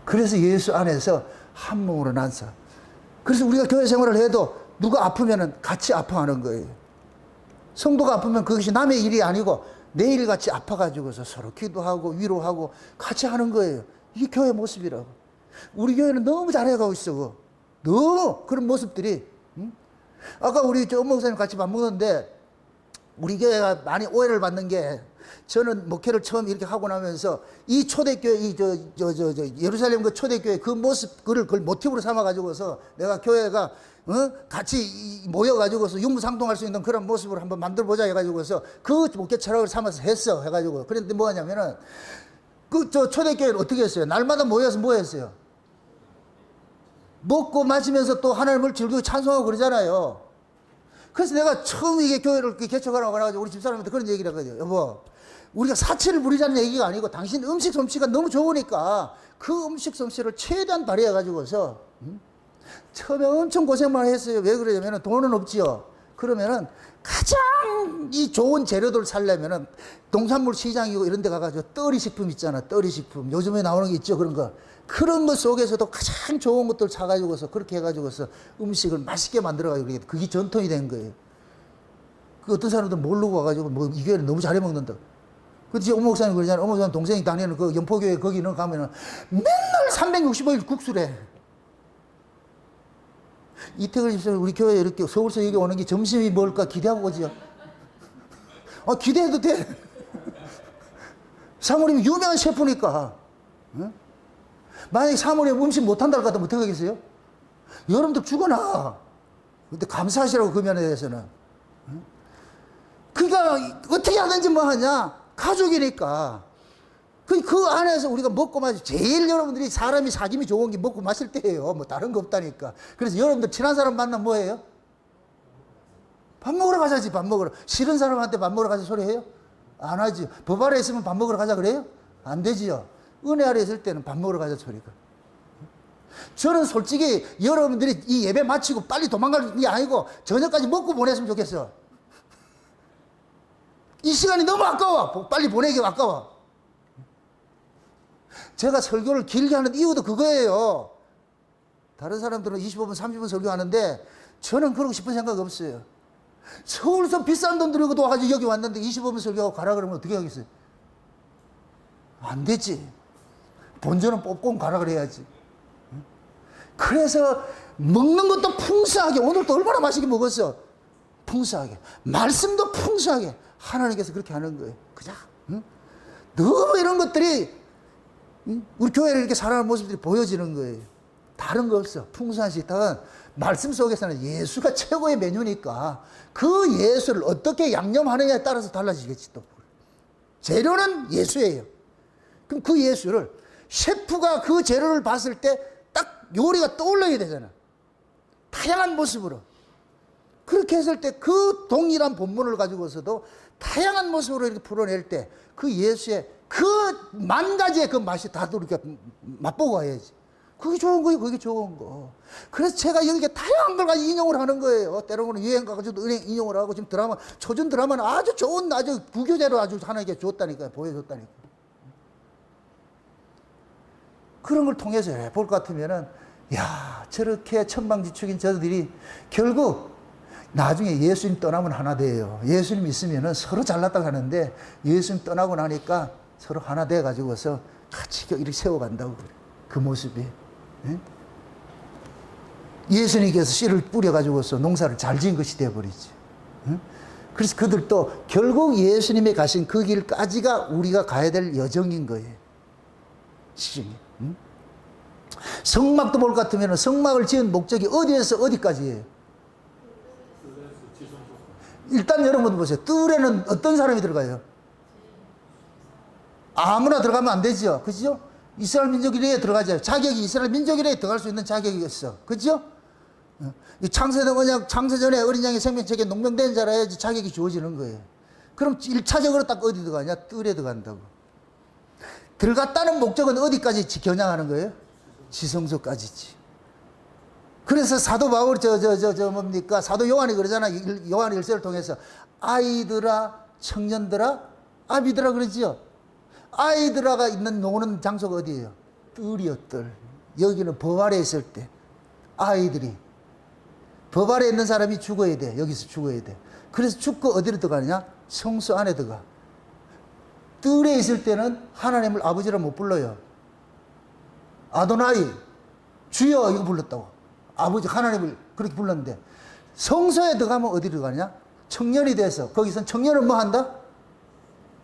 S1: 그래서 예수 안에서 한 몸으로 난사. 그래서 우리가 교회 생활을 해도 누가 아프면은 같이 아파하는 거예요. 성도가 아프면 그것이 남의 일이 아니고 내 일 같이 아파가지고서 서로 기도하고 위로하고 같이 하는 거예요. 이게 교회 모습이라고. 우리 교회는 너무 잘해가고 있어. 너무 그런 모습들이. 응? 아까 우리 엄 목사님 같이 밥 먹는데 우리 교회가 많이 오해를 받는 게 저는 목회를 처음 이렇게 하고 나면서 이 초대교회, 예루살렘 그 초대교회 그 모습, 그걸 모티브로 삼아가지고서 내가 교회가, 같이 모여가지고서 윤무상통할 수 있는 그런 모습을 한번 만들어보자 해가지고서 그 목회 철학을 삼아서 했어. 해가지고. 그런데 뭐 하냐면은 초대교회를 어떻게 했어요? 날마다 모여서 뭐 했어요? 먹고 마시면서 또 하나님을 즐기고 찬송하고 그러잖아요. 그래서 내가 처음 이게 교회를 개척하라고 그래가지고 우리 집사람한테 그런 얘기를 하거든요. 여보, 우리가 사치를 부리자는 얘기가 아니고 당신 음식 솜씨가 너무 좋으니까 그 음식 솜씨를 최대한 발휘해가지고서, 처음에 엄청 고생만 했어요. 왜 그러냐면은 돈은 없지요. 그러면은 가장 이 좋은 재료들 살려면은 농산물 시장이고 이런 데 가가지고 떨이 식품 있잖아. 떨이 식품. 요즘에 나오는 게 있죠. 그런 거. 그런 것 속에서도 가장 좋은 것들 사가지고서 그렇게 해가지고서 음식을 맛있게 만들어가지고 그게 전통이 된 거예요. 그 어떤 사람들 모르고 와가지고 뭐 이 교회는 너무 잘해 먹는다. 그치, 어머 목사님 그러잖아요. 어머 목사님 동생이 다니는 그 연포교회 거기는 가면은 맨날 365일 국수래. 이태걸 집사님 우리 교회 이렇게 서울서 여기 오는 게 점심이 뭘까 기대하고 오지요. 기대해도 돼. 사모님이 유명한 셰프니까. 응? 만약에 사모님 음식 못한다 할까 어떻게 하겠어요? 여러분들 죽어나. 근데 감사하시라고 그 면에 대해서는. 응? 그러니까 어떻게 하든지 뭐 하냐. 가족이니까. 그 안에서 우리가 먹고 마시, 제일 여러분들이 사람이 사귐이 좋은 게 먹고 마실 때예요. 뭐 다른 거 없다니까. 그래서 여러분들 친한 사람 만나면 뭐예요? 밥 먹으러 가자지, 밥 먹으러. 싫은 사람한테 밥 먹으러 가자 소리 해요? 안 하지. 법 아래 있으면 밥 먹으러 가자 그래요? 안 되지요. 은혜 아래 있을 때는 밥 먹으러 가자 소리가. 저는 솔직히 여러분들이 이 예배 마치고 빨리 도망갈 게 아니고 저녁까지 먹고 보냈으면 좋겠어. 이 시간이 너무 아까워. 빨리 보내기 아까워. 제가 설교를 길게 하는 이유도 그거예요. 다른 사람들은 25분, 30분 설교하는데 저는 그러고 싶은 생각 없어요. 서울서 비싼 돈 들이고 와가지고 여기 왔는데 25분 설교하고 가라 그러면 어떻게 하겠어요? 안 되지. 본전은 뽑고 가라 그래야지. 그래서 먹는 것도 풍성하게, 오늘도 얼마나 맛있게 먹었어. 풍성하게. 말씀도 풍성하게. 하나님께서 그렇게 하는 거예요. 그죠? 응? 너무 이런 것들이 우리 교회를 이렇게 살아가는 모습들이 보여지는 거예요. 다른 거 없어. 풍성한 식탁은 말씀 속에서는 예수가 최고의 메뉴니까 그 예수를 어떻게 양념하느냐에 따라서 달라지겠지 또. 재료는 예수예요. 그럼 그 예수를 셰프가 그 재료를 봤을 때 딱 요리가 떠올라야 되잖아. 다양한 모습으로. 그렇게 했을 때 그 동일한 본문을 가지고서도 다양한 모습으로 이렇게 풀어낼 때 그 예수의 그 만 가지의 그 맛이 다 우리가 맛보고 가야지. 그게 좋은 거예요. 그게 좋은 거. 그래서 제가 여기 다양한 걸 가지고 인용을 하는 거예요. 때로는 유행 가지고 은행 인용을 하고 지금 드라마, 초전 드라마는 아주 좋은, 아주 부교재로 아주 하나님께 줬다니까요. 보여줬다니까. 그런 걸 통해서 볼 것 같으면은, 야, 저렇게 천방지축인 저들이 결국 나중에 예수님 떠나면 하나 돼요. 예수님 있으면은 서로 잘났다고 하는데 예수님 떠나고 나니까 서로 하나 돼가지고서 같이 이렇게 세워간다고 그래. 그 모습이. 예? 예수님께서 씨를 뿌려가지고서 농사를 잘 지은 것이 되어버리지. 예? 그래서 그들도 결국 예수님이 가신 그 길까지가 우리가 가야 될 여정인 거예요. 시중에. 성막도 볼 것 같으면 성막을 지은 목적이 어디에서 어디까지예요? 일단 여러분 보세요. 뜰에는 어떤 사람이 들어가요? 아무나 들어가면 안 되죠. 그죠? 이스라엘 민족이래에 들어가죠. 자격이 이스라엘 민족이래에 들어갈 수 있는 자격이 있어. 그죠? 창세된 언약, 창세전에 어린 양의 생명책에 농명된 자라야 자격이 주어지는 거예요. 그럼 1차적으로 딱 어디 들어가냐? 뜰에 들어간다고. 들어갔다는 목적은 어디까지 겨냥하는 거예요? 지성소까지지. 그래서 사도 바울, 뭡니까? 사도 요한이 그러잖아. 요한 일서를 통해서 아이들아, 청년들아, 아비들아 그러지요. 아이들아가 있는 노는 장소가 어디예요? 뜰이요, 뜰. 여기는 법 아래 있을 때 아이들이 법 아래 있는 사람이 죽어야 돼. 여기서 죽어야 돼. 그래서 죽고 어디로 들어가느냐? 성소 안에 들어가. 뜰에 있을 때는 하나님을 아버지라 못 불러요. 아도나이, 주여 이거 불렀다고. 아버지 하나님을 그렇게 불렀는데 성소에 들어가면 어디로 가느냐? 청년이 돼서 거기선 청년은 뭐 한다?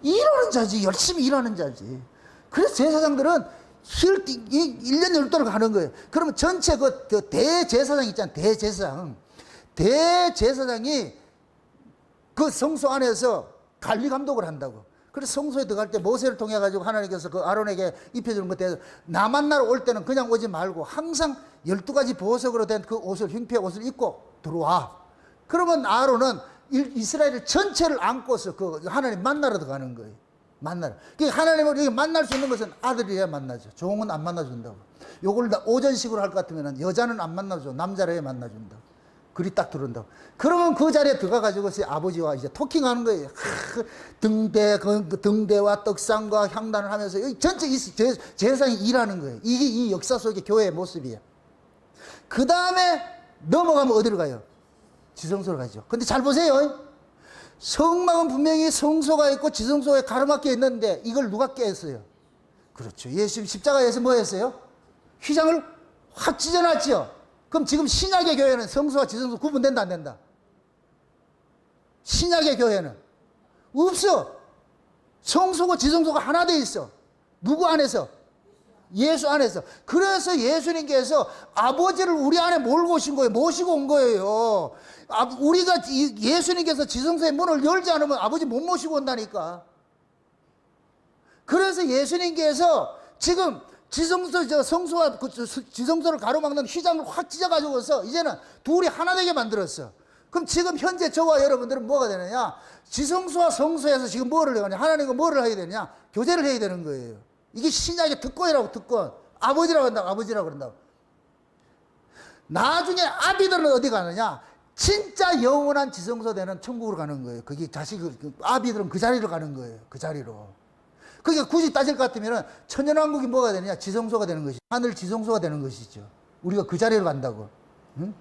S1: 일하는 자지. 열심히 일하는 자지. 그래서 제사장들은 1년 12달을 가는 거예요. 그러면 전체 그 대제사장 있잖아요. 대제사장이 그 성소 안에서 관리 감독을 한다고. 그래서 성소에 들어갈 때 모세를 통해 가지고 하나님께서 그 아론에게 입혀주는 것 때문에 나 만나러 올 때는 그냥 오지 말고 항상 12가지 보석으로 된 그 옷을, 흰피의 옷을 입고 들어와. 그러면 아론은 이스라엘 전체를 안고서 그 하나님 만나러 들어가는 거예요. 만나러. 그러니까 하나님을 만날 수 있는 것은 아들이어야 만나죠. 종은 안 만나준다고. 요걸 다 오전식으로 할 것 같으면 여자는 안 만나줘. 남자를 해야 만나준다고. 그리 딱 들어온다고. 그러면 그 자리에 들어가가지고 아버지와 이제 토킹하는 거예요. 등대와 떡상과 향단을 하면서 전체 제사장이 일하는 거예요. 이게 이 역사 속의 교회의 모습이에요. 그 다음에 넘어가면 어디로 가요? 지성소로 가죠. 근데 잘 보세요. 성막은 분명히 성소가 있고 지성소에 가로막혀 있는데 이걸 누가 깼어요? 그렇죠. 예수 십자가에서 뭐 했어요? 휘장을 확 찢어놨죠. 그럼 지금 신약의 교회는 성소와 지성소 구분된다 안 된다? 신약의 교회는 없어. 성소고 지성소가 하나 돼 있어. 누구 안에서? 예수 안에서. 그래서 예수님께서 아버지를 우리 안에 몰고 오신 거예요. 모시고 온 거예요. 우리가 예수님께서 지성소의 문을 열지 않으면 아버지 못 모시고 온다니까. 그래서 예수님께서 지금 성소와 지성소를 가로막는 휘장을 확 찢어가지고서 이제는 둘이 하나 되게 만들었어. 그럼 지금 현재 저와 여러분들은 뭐가 되느냐? 지성소와 성소에서 지금 뭐를 해야 되냐? 하나님과 뭐를 해야 되냐? 교제를 해야 되는 거예요. 이게 신약의 특권이라고, 특권. 아버지라고 한다고, 아버지라고 그런다고. 나중에 아비들은 어디 가느냐? 진짜 영원한 지성소 되는 천국으로 가는 거예요. 그게 아비들은 그 자리로 가는 거예요. 그 자리로. 그게 굳이 따질 것 같으면 천연왕국이 뭐가 되느냐? 지성소가 되는 것이죠. 하늘 지성소가 되는 것이죠. 우리가 그 자리로 간다고. 응?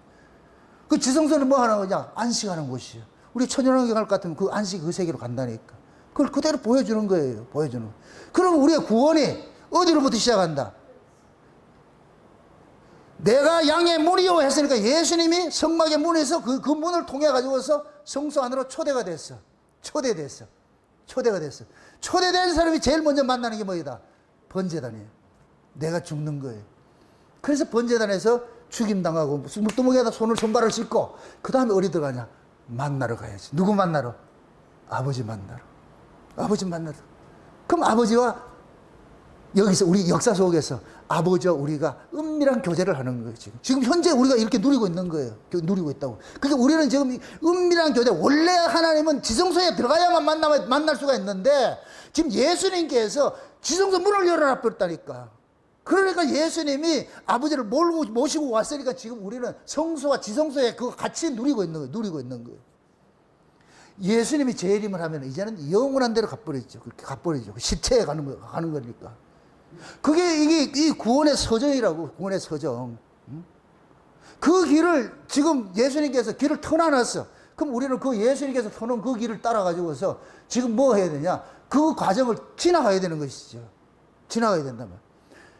S1: 그 지성소는 뭐 하는 거냐? 안식하는 곳이에요. 우리 천연왕국에 갈 것 같으면 그 안식 그 세계로 간다니까. 그걸 그대로 보여주는 거예요. 보여주는 거. 그럼 우리의 구원이 어디로부터 시작한다? 내가 양의 문이요 했으니까 예수님이 성막의 문에서 그 문을 통해 가지고서 성소 안으로 초대가 됐어. 초대가 됐어. 초대된 사람이 제일 먼저 만나는 게 뭐이다? 번제단이에요. 내가 죽는 거예요. 그래서 번제단에서 죽임당하고 물두멍에다 손발을 씻고 그 다음에 어디 들어가냐? 만나러 가야지. 누구 만나러? 아버지 만나러. 아버지 만나러. 그럼 아버지와 여기서 우리 역사 속에서 아버지와 우리가 은밀한 교제를 하는 거예요. 지금 현재 우리가 이렇게 누리고 있는 거예요. 누리고 있다고. 그러니까 우리는 지금 은밀한 교제, 원래 하나님은 지성소에 들어가야만 만날 수가 있는데 지금 예수님께서 지성소 문을 열어놔 버렸다니까. 그러니까 예수님이 아버지를 모시고 왔으니까 지금 우리는 성소와 지성소에 그거 같이 누리고 있는 거예요. 예수님이 재림을 하면 이제는 영원한 데로 가버리죠. 그렇게 가버리죠. 시체에 가는 거니까. 그게 이 구원의 서정이라고, 구원의 서정. 그 길을 지금 예수님께서 길을 터놔놨어. 그럼 우리는 그 예수님께서 터놓은 그 길을 따라가지고서 지금 뭐 해야 되냐? 그 과정을 지나가야 되는 것이죠. 지나가야 된다면.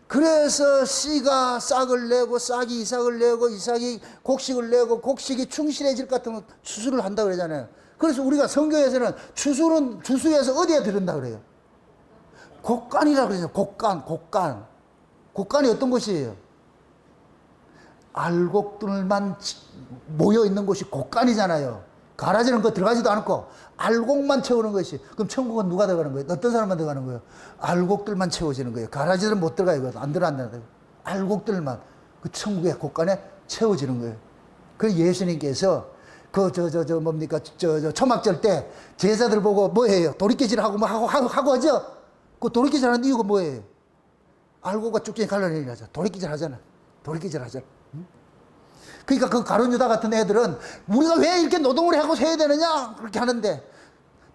S1: 그래서 씨가 싹을 내고 싹이 이삭을 내고 이삭이 곡식을 내고 곡식이 충실해질 것 같으면 추수를 한다고 그러잖아요. 그래서 우리가 성경에서는 추수에서 어디에 들은다 그래요? 곡간이라고 그러죠. 곡간. 곡간이 어떤 곳이에요? 알곡들만 모여 있는 곳이 곡간이잖아요. 가라지는 거 들어가지도 않고 알곡만 채우는 것이. 그럼 천국은 누가 들어가는 거예요? 어떤 사람만 들어가는 거예요? 알곡들만 채워지는 거예요. 가라지는 못 들어가요. 안 들어간다. 알곡들만 그 천국의 곡간에 채워지는 거예요. 그 예수님께서 초막절 때 제사들 보고 뭐 해요? 도리깨질 하고 뭐 하고 하죠? 그 도리깨질 하는 이유가 뭐예요? 알곡과 쭉쭉 갈라내리자. 도리깨질 하잖아. 응? 그러니까 그 가룟 유다 같은 애들은 우리가 왜 이렇게 노동을 하고 해야 되느냐? 그렇게 하는데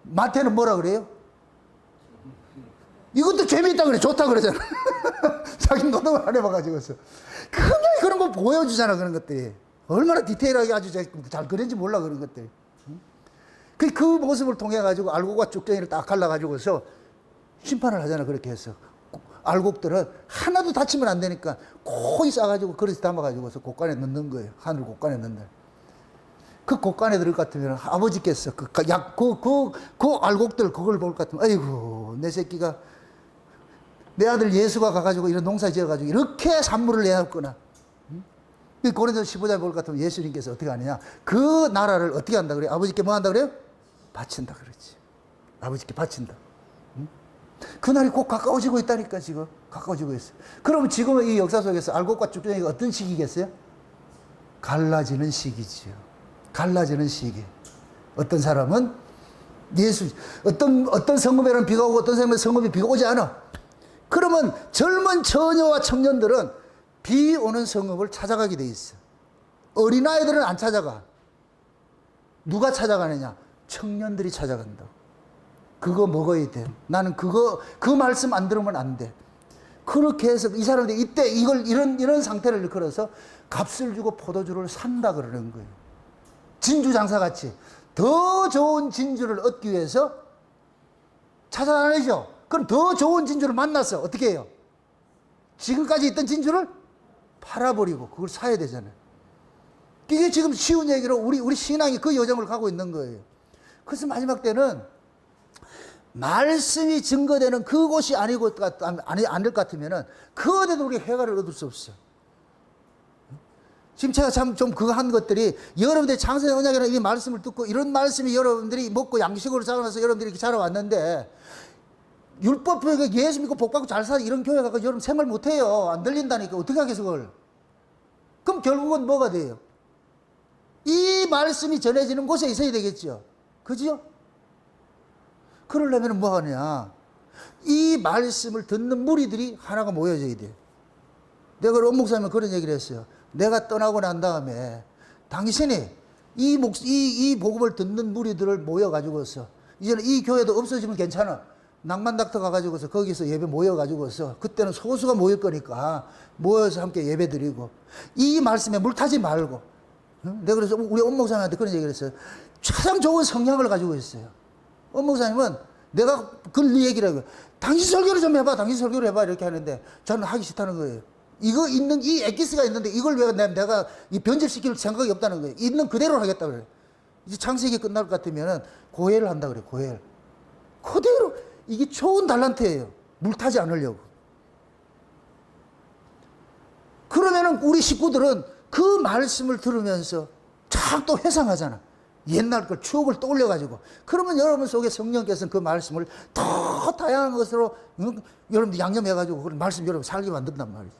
S1: 마태는 뭐라 그래요? 이것도 재미있다 그래. 좋다 그러잖아. 자기 노동을 안 해봐가지고서. 그냥 그런 거 보여주잖아, 그런 것들이. 얼마나 디테일하게 아주 잘 그린지 몰라, 그런 것들이. 그 모습을 통해가지고 알곡과 쭉정이를 딱 갈라가지고서 심판을 하잖아, 그렇게 해서. 알곡들은 하나도 다치면 안 되니까 코이 싸가지고 그릇에 담아가지고서 곡간에 넣는 거예요. 하늘 곡간에 넣는. 그 곡간에 들을 것 같으면 아버지께서 그 알곡들 그걸 볼 것 같으면 아이고, 내 새끼가 내 아들 예수가 가가지고 이런 농사 지어가지고 이렇게 산물을 내놨구나. 고린도 15장에 볼 것 같으면 예수님께서 어떻게 하느냐. 그 나라를 어떻게 한다 그래요? 아버지께 뭐 한다 그래요? 바친다 그러지. 아버지께 바친다. 그날이 꼭 가까워지고 있다니까, 지금. 가까워지고 있어. 그러면 지금은 이 역사 속에서 알곡과 쭉정이가 어떤 시기겠어요? 갈라지는 시기지요. 갈라지는 시기. 어떤 사람은 어떤 성읍에는 비가 오고 어떤 성읍에 비가 오지 않아. 그러면 젊은 처녀와 청년들은 비 오는 성읍을 찾아가게 돼 있어. 어린아이들은 안 찾아가. 누가 찾아가느냐? 청년들이 찾아간다. 그거 먹어야 돼. 나는 그 말씀 안 들으면 안 돼. 그렇게 해서 이 사람들이 이때 이런 상태를 일컬어서 값을 주고 포도주를 산다 그러는 거예요. 진주 장사같이 더 좋은 진주를 얻기 위해서 찾아다니죠. 그럼 더 좋은 진주를 만나서 어떻게 해요? 지금까지 있던 진주를 팔아버리고 그걸 사야 되잖아요. 이게 지금 쉬운 얘기로 우리 신앙이 그 여정을 가고 있는 거예요. 그래서 마지막 때는 말씀이 증거되는 그곳이 아닐 것 같으면은 그 어디도 우리 해가를 얻을 수 없어. 지금 제가 참 좀 그거 한 것들이 여러분들이 창세기 언약이라는 이 말씀을 듣고 이런 말씀이 여러분들이 먹고 양식으로 자라나서 여러분들이 이렇게 자라왔는데 율법에 예수 믿고 복받고 잘 살아 이런 교회 가서 여러분 생활 못해요. 안 들린다니까. 어떻게 하겠어 그걸. 그럼 결국은 뭐가 돼요? 이 말씀이 전해지는 곳에 있어야 되겠죠. 그죠? 그러려면 뭐 하냐. 이 말씀을 듣는 무리들이 하나가 모여져야 돼. 내가 원 목사님은 그런 얘기를 했어요. 내가 떠나고 난 다음에 당신이 이 복음을 듣는 무리들을 모여가지고서 이제는 이 교회도 없어지면 괜찮아. 낭만닥터 가가지고서 거기서 예배 모여가지고서 그때는 소수가 모일 거니까 모여서 함께 예배 드리고 이 말씀에 물타지 말고. 내가 그래서 우리 원 목사님한테 그런 얘기를 했어요. 가장 좋은 성향을 가지고 있어요. 원 목사님은 내가 그 얘기를 하고 당신 설교를 좀 해봐. 당신 설교를 해봐. 이렇게 하는데 저는 하기 싫다는 거예요. 이 엑기스가 있는데 이걸 왜 내가 변질시킬 생각이 없다는 거예요. 있는 그대로 하겠다 그래요. 이제 창세기 끝날 것 같으면은 고해를 한다 그래요. 고해. 그대로 이게 좋은 달란트예요. 물타지 않으려고. 그러면은 우리 식구들은 그 말씀을 들으면서 참 또 회상하잖아. 옛날 걸 추억을 떠올려가지고. 그러면 여러분 속에 성령께서는 그 말씀을 더 다양한 것으로 여러분들 양념해가지고 그런 말씀 여러분 살게 만든단 말이죠.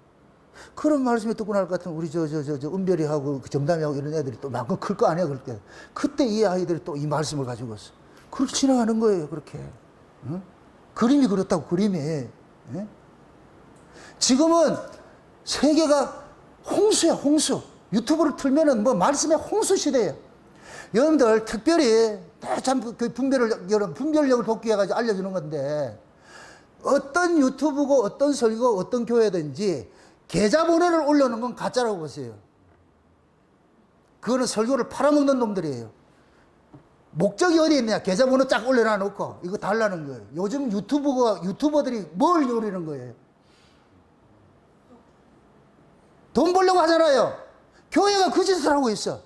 S1: 그런 말씀이 듣고 날 것 같으면 우리 은별이하고 정담이하고 이런 애들이 또 막 클 거 아니야, 그렇게. 그때 이 아이들이 또 이 말씀을 가지고서. 그렇게 지나가는 거예요, 그렇게. 응? 그림이 그렇다고, 그림이. 예? 지금은 세계가 홍수야, 홍수. 유튜브를 틀면은 뭐 말씀의 홍수 시대예요. 여러분들 특별히 참 그 분별력을 돕기 위해 가지고 알려주는 건데 어떤 유튜브고 어떤 설교 어떤 교회든지 계좌번호를 올려놓은 건 가짜라고 보세요. 그거는 설교를 팔아먹는 놈들이에요. 목적이 어디에 있느냐? 계좌번호 쫙 올려놔 놓고 이거 달라는 거예요. 요즘 유튜버들이 뭘 노리는 거예요? 돈 벌려고 하잖아요. 교회가 그 짓을 하고 있어.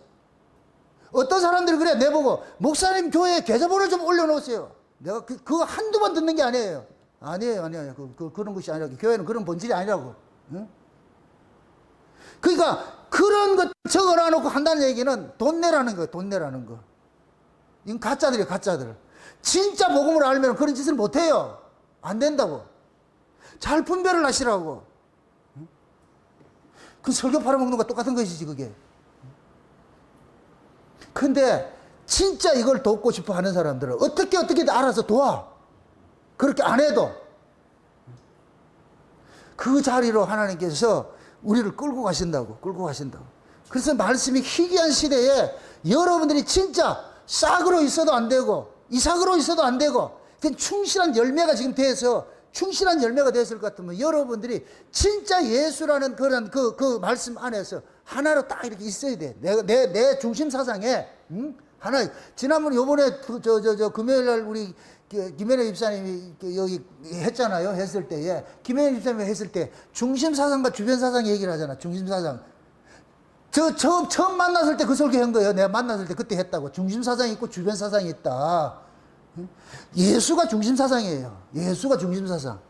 S1: 어떤 사람들이 그래, 내보고, 목사님 교회에 계좌번호 좀 올려놓으세요. 내가 그거 한두 번 듣는 게 아니에요. 아니에요. 그런 것이 아니라고. 교회는 그런 본질이 아니라고. 응? 그러니까, 그런 것 적어놔 놓고 한다는 얘기는 돈 내라는 거예요, 돈 내라는 거. 이건 가짜들이에요, 가짜들. 진짜 복음을 알면 그런 짓을 못 해요. 안 된다고. 잘 분별을 하시라고. 응? 그 설교 팔아먹는 것과 똑같은 것이지, 그게. 근데 진짜 이걸 돕고 싶어 하는 사람들은 어떻게 알아서 도와. 그렇게 안 해도 그 자리로 하나님께서 우리를 끌고 가신다고. 그래서 말씀이 희귀한 시대에 여러분들이 진짜 싹으로 있어도 안 되고 이삭으로 있어도 안 되고 충실한 열매가 지금 돼서 충실한 열매가 됐을 것 같으면 여러분들이 진짜 예수라는 그런 그 말씀 안에서 하나로 딱 이렇게 있어야 돼. 내 중심 사상에, 하나. 지난번 요번에 금요일 날 우리 김현애 집사님이 여기 했잖아요. 했을 때에. 김현애 집사님이 했을 때 중심 사상과 주변 사상 얘기를 하잖아. 중심 사상. 처음 만났을 때 그 설교한 거예요. 내가 만났을 때 그때 했다고. 중심 사상이 있고 주변 사상이 있다. 예수가 중심 사상이에요. 예수가 중심 사상.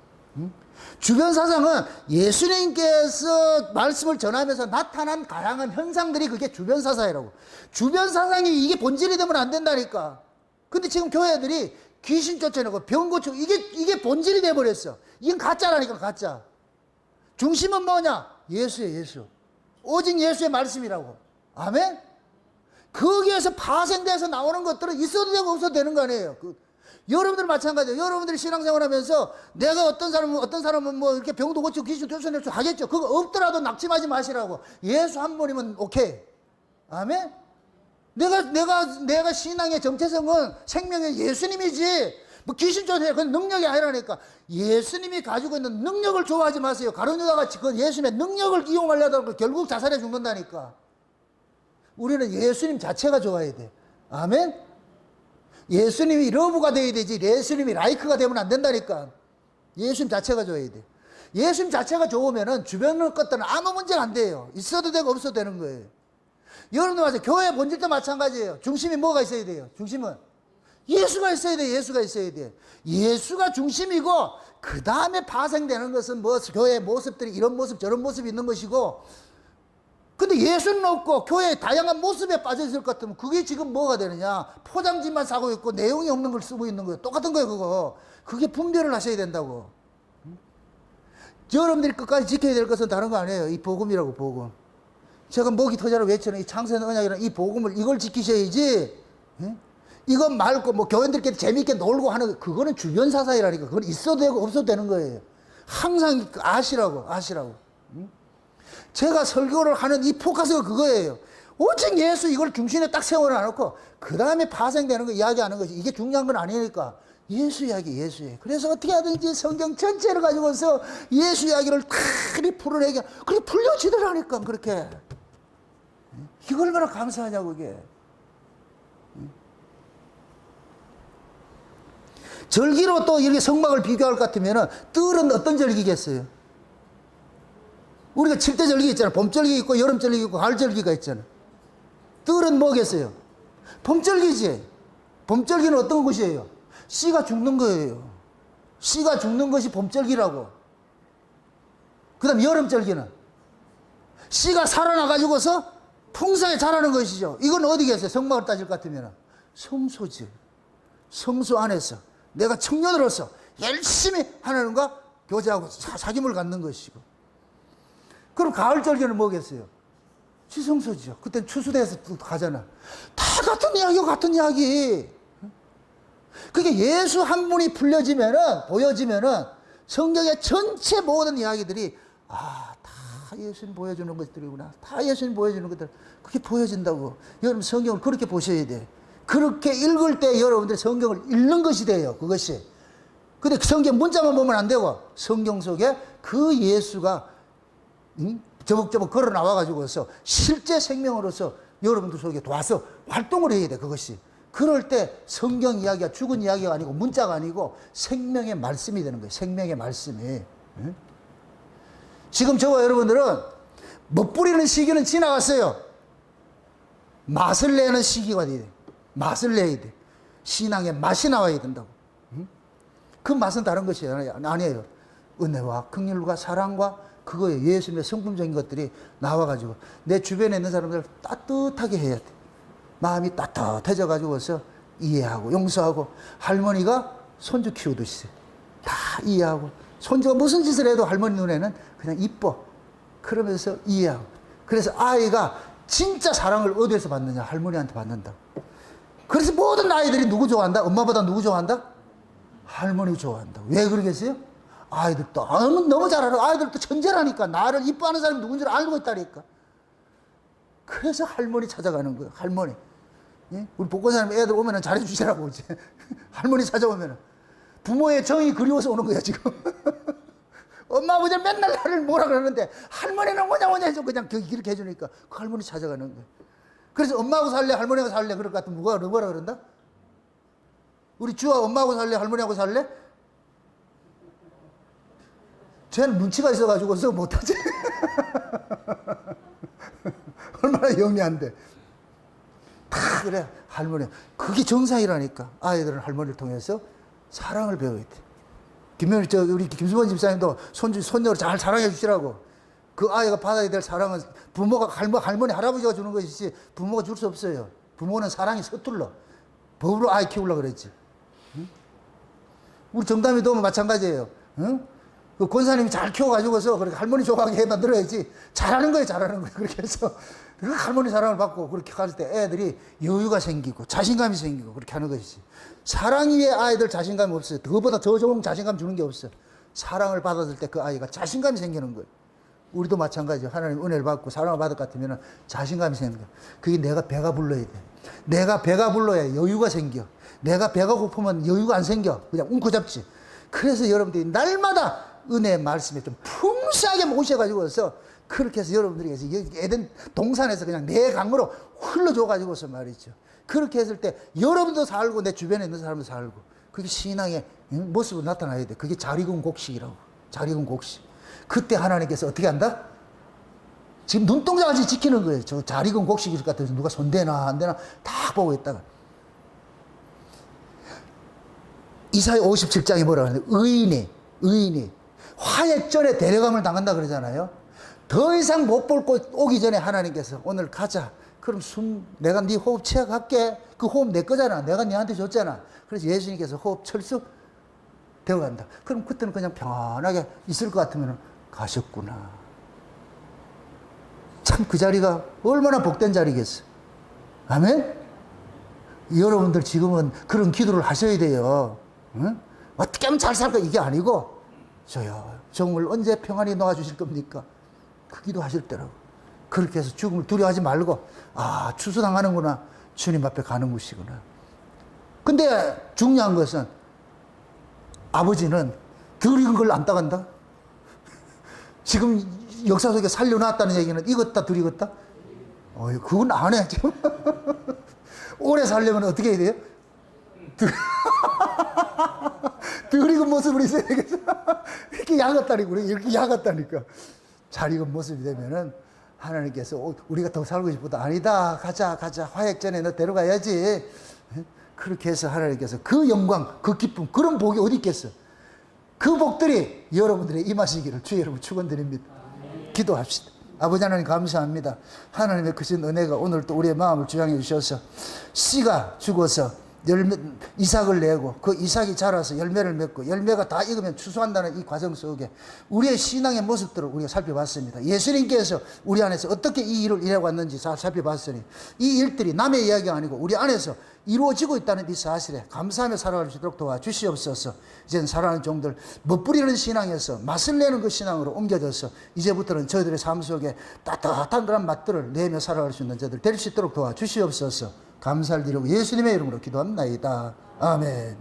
S1: 주변 사상은 예수님께서 말씀을 전하면서 나타난 다양한 현상들이 그게 주변 사상이라고. 주변 사상이 이게 본질이 되면 안 된다니까. 근데 지금 교회들이 귀신 쫓아내고 병 고치고 이게 본질이 돼버렸어. 이건 가짜라니까, 가짜. 중심은 뭐냐? 예수예요, 예수. 오직 예수의 말씀이라고. 아멘? 거기에서 파생돼서 나오는 것들은 있어도 되고 없어도 되는 거 아니에요. 여러분들 마찬가지예요. 여러분들이 신앙생활 하면서 내가 어떤 사람은 뭐 이렇게 병도 고치고 귀신 쫓아내고 하겠죠. 그거 없더라도 낙심하지 마시라고. 예수 한 분이면 오케이. 아멘? 내가 신앙의 정체성은 생명의 예수님이지. 뭐 귀신 쫓아내고 그건 능력이 아니라니까. 예수님이 가지고 있는 능력을 좋아하지 마세요. 가룟 유다가 그 예수님의 능력을 이용하려다가 결국 자살해 죽는다니까. 우리는 예수님 자체가 좋아야 돼. 아멘? 예수님이 러브가 돼야 되지 예수님이 라이크가 되면 안 된다니까. 예수님 자체가 좋아야 돼. 예수님 자체가 좋으면은 주변 것들은 아무 문제가 안 돼요. 있어도 되고 없어도 되는 거예요. 여러분들 맞아요. 교회 본질도 마찬가지예요. 중심이 뭐가 있어야 돼요? 중심은 예수가 있어야 돼. 예수가 있어야 돼. 예수가 중심이고 그 다음에 파생되는 것은 뭐 교회의 모습들이 이런 모습 저런 모습이 있는 것이고, 근데 예수는 없고 교회의 다양한 모습에 빠져 있을 것 같으면 그게 지금 뭐가 되느냐? 포장지만 사고 있고 내용이 없는 걸 쓰고 있는 거예요. 똑같은 거예요, 그거. 그게 분별을 하셔야 된다고. 여러분들이 끝까지 지켜야 될 것은 다른 거 아니에요. 이 복음이라고, 복음. 제가 목이 터져라 외치는 이 창세는 언약이라는 이 복음을, 이걸 지키셔야지. 이건 말고 뭐 교인들끼리 재미있게 놀고 하는 거, 그거는 주변 사상이라니까. 그건 있어도 되고 없어도 되는 거예요. 항상 아시라고. 제가 설교를 하는 이 포커스가 그거예요. 오직 예수 이걸 중심에 딱 세워놔놓고 그 다음에 파생되는 거 이야기하는 것이 이게 중요한 건 아니니까. 예수 이야기, 예수 이야기. 그래서 어떻게 하든지 성경 전체를 가지고서 예수 이야기를 탁 풀어내게, 그렇게 풀려지더라니까, 그렇게. 이거 얼마나 감사하냐고, 이게. 절기로 또 이렇게 성막을 비교할 것 같으면은 뜰은 어떤 절기겠어요? 우리가 7대 절기 있잖아. 봄절기 있고 여름절기 있고 가을절기가 있잖아. 뜰은 뭐겠어요? 봄절기지. 봄절기는 어떤 것이에요? 씨가 죽는 거예요. 씨가 죽는 것이 봄절기라고. 그 다음 여름절기는 씨가 살아나가지고서 풍성히 자라는 것이죠. 이건 어디겠어요? 성막을 따질 것 같으면 성소지. 성소 안에서 내가 청년으로서 열심히 하나님과 교제하고 사귐을 갖는 것이고. 그럼 가을절기는 뭐겠어요? 지성소지요. 그땐 추수돼서 또 가잖아. 다 같은 이야기고 같은 이야기. 그게 예수 한 분이 보여지면은 성경의 전체 모든 이야기들이 다 예수님 보여주는 것들이구나. 다 예수님 보여주는 것들. 그게 보여진다고. 여러분 성경을 그렇게 보셔야 돼. 그렇게 읽을 때 여러분들이 성경을 읽는 것이 돼요. 그것이. 근데 성경 문자만 보면 안 되고 성경 속에 그 예수가 저벅저벅 걸어 나와가지고서 실제 생명으로서 여러분들 속에 와서 활동을 해야 돼, 그것이. 그럴 때 성경 이야기가 죽은 이야기가 아니고 문자가 아니고 생명의 말씀이 되는 거예요. 생명의 말씀이. 지금 저와 여러분들은 멋부리는 시기는 지나갔어요. 맛을 내는 시기가 돼야 돼. 맛을 내야 돼. 신앙의 맛이 나와야 된다고. 그 맛은 다른 것이 아니에요. 은혜와 긍휼과 사랑과 그거에 예수님의 성품적인 것들이 나와가지고 내 주변에 있는 사람들을 따뜻하게 해야 돼. 마음이 따뜻해져가지고서 이해하고 용서하고, 할머니가 손주 키우듯이 다 이해하고, 손주가 무슨 짓을 해도 할머니 눈에는 그냥 이뻐. 그러면서 이해하고. 그래서 아이가 진짜 사랑을 어디에서 받느냐? 할머니한테 받는다. 그래서 모든 아이들이 누구 좋아한다? 엄마보다 누구 좋아한다? 할머니 좋아한다. 왜 그러겠어요? 아이들도 너무 잘 알아. 아이들도 천재라니까. 나를 이뻐하는 사람이 누군지 알고 있다니까. 그래서 할머니 찾아가는 거예요. 할머니. 예? 우리 복권사님 애들 오면은 잘해주시라고 이제. 할머니 찾아오면은 부모의 정이 그리워서 오는 거야 지금. 엄마 아버지 맨날 나를 뭐라 그러는데 할머니는 뭐냐 해서 그냥 그렇게 해주니까 그 할머니 찾아가는 거야. 그래서 엄마하고 살래 할머니하고 살래 그럴 것 같으면 뭐라 그런다? 우리 주아 엄마하고 살래 할머니하고 살래? 쟤는 눈치가 있어가지고서 못하지. 얼마나 영리한데. 다 그래 할머니. 그게 정상이라니까. 아이들은 할머니를 통해서 사랑을 배워야 돼. 우리 김수범 집사님도 손녀를 잘 사랑해 주시라고. 그 아이가 받아야 될 사랑은 부모가 할머니 할아버지가 주는 것이지 부모가 줄 수 없어요. 부모는 사랑이 서툴러. 법으로 아이 키우려고 그랬지. 응? 우리 정담이도 마찬가지예요. 응? 그 권사님이 잘 키워가지고서 그렇게 할머니 좋아하게 만들어야지. 잘하는 거예요. 그렇게 해서 그 할머니 사랑을 받고 그렇게 할 때 애들이 여유가 생기고 자신감이 생기고 그렇게 하는 것이지. 사랑 위에 아이들 자신감이 없어요. 그거보다 더 좋은 자신감 주는 게 없어. 사랑을 받았을 때 그 아이가 자신감이 생기는 거예요. 우리도 마찬가지예요. 하나님 은혜를 받고 사랑을 받을 것 같으면 자신감이 생기는 거예요. 그게 내가 배가 불러야 돼. 내가 배가 불러야 여유가 생겨. 내가 배가 고프면 여유가 안 생겨. 그냥 웅크잡지. 그래서 여러분들이 날마다 은혜의 말씀에 좀 풍성하게 모셔가지고서 그렇게 해서 여러분들이 에덴 동산에서 그냥 내 강으로 흘러줘가지고서 말이죠. 그렇게 했을 때 여러분도 살고 내 주변에 있는 사람도 살고 그게 신앙의 모습으로 나타나야 돼. 그게 잘 익은 곡식이라고. 잘 익은 곡식. 그때 하나님께서 어떻게 한다? 지금 눈동자같이 지키는 거예요. 저 잘 익은 곡식일 것 같아서 누가 손대나 안 되나 다 보고 있다가. 이사야 57장에 뭐라고 하는데 의인이 화액전에 데려감을 당한다 그러잖아요. 더 이상 못 볼 곳 오기 전에 하나님께서 오늘 가자. 그럼 내가 네 호흡 채워갈게. 그 호흡 내 거잖아. 내가 네한테 줬잖아. 그래서 예수님께서 호흡 철수 되어간다. 그럼 그때는 그냥 편하게 있을 것 같으면 가셨구나. 참 그 자리가 얼마나 복된 자리겠어. 아멘? 여러분들 지금은 그런 기도를 하셔야 돼요. 응? 어떻게 하면 잘 살까? 이게 아니고 저요 정말 언제 평안히 놓아주실 겁니까? 그 기도하실 때라고. 그렇게 해서 죽음을 두려워하지 말고 추수당하는구나. 주님 앞에 가는 것이구나. 근데 중요한 것은 아버지는 덜 익은 걸 안 따간다. 지금 역사 속에 살려놨다는 얘기는 익었다 덜 익었다? 그건 안 해. 오래 살려면 어떻게 해야 돼요? 덜 익은 모습을 있어야 되겠어. 이렇게 이렇게 약았다니까. 잘 익은 모습이 되면은 하나님께서 우리가 더 살고 싶어도 아니다. 가자. 화액전에 너 데려가야지. 그렇게 해서 하나님께서 그 영광, 그 기쁨, 그런 복이 어디 있겠어? 그 복들이 여러분들의 임하시기를 주의 이름으로 축원드립니다. 기도합시다. 아버지 하나님 감사합니다. 하나님의 크신 은혜가 오늘 또 우리의 마음을 주장해 주셔서 씨가 죽어서 이삭을 내고 그 이삭이 자라서 열매를 맺고 열매가 다 익으면 추수한다는 이 과정 속에 우리의 신앙의 모습들을 우리가 살펴봤습니다. 예수님께서 우리 안에서 어떻게 이 일을 일해왔는지 살펴봤으니 이 일들이 남의 이야기가 아니고 우리 안에서 이루어지고 있다는 이 사실에 감사하며 살아갈 수 있도록 도와주시옵소서. 이제는 사랑하는 종들 멋부리는 신앙에서 맛을 내는 그 신앙으로 옮겨져서 이제부터는 저희들의 삶 속에 따뜻한 그런 맛들을 내며 살아갈 수 있는 저들 될 수 있도록 도와주시옵소서. 감사를 드리고 예수님의 이름으로 기도합니다. 아멘.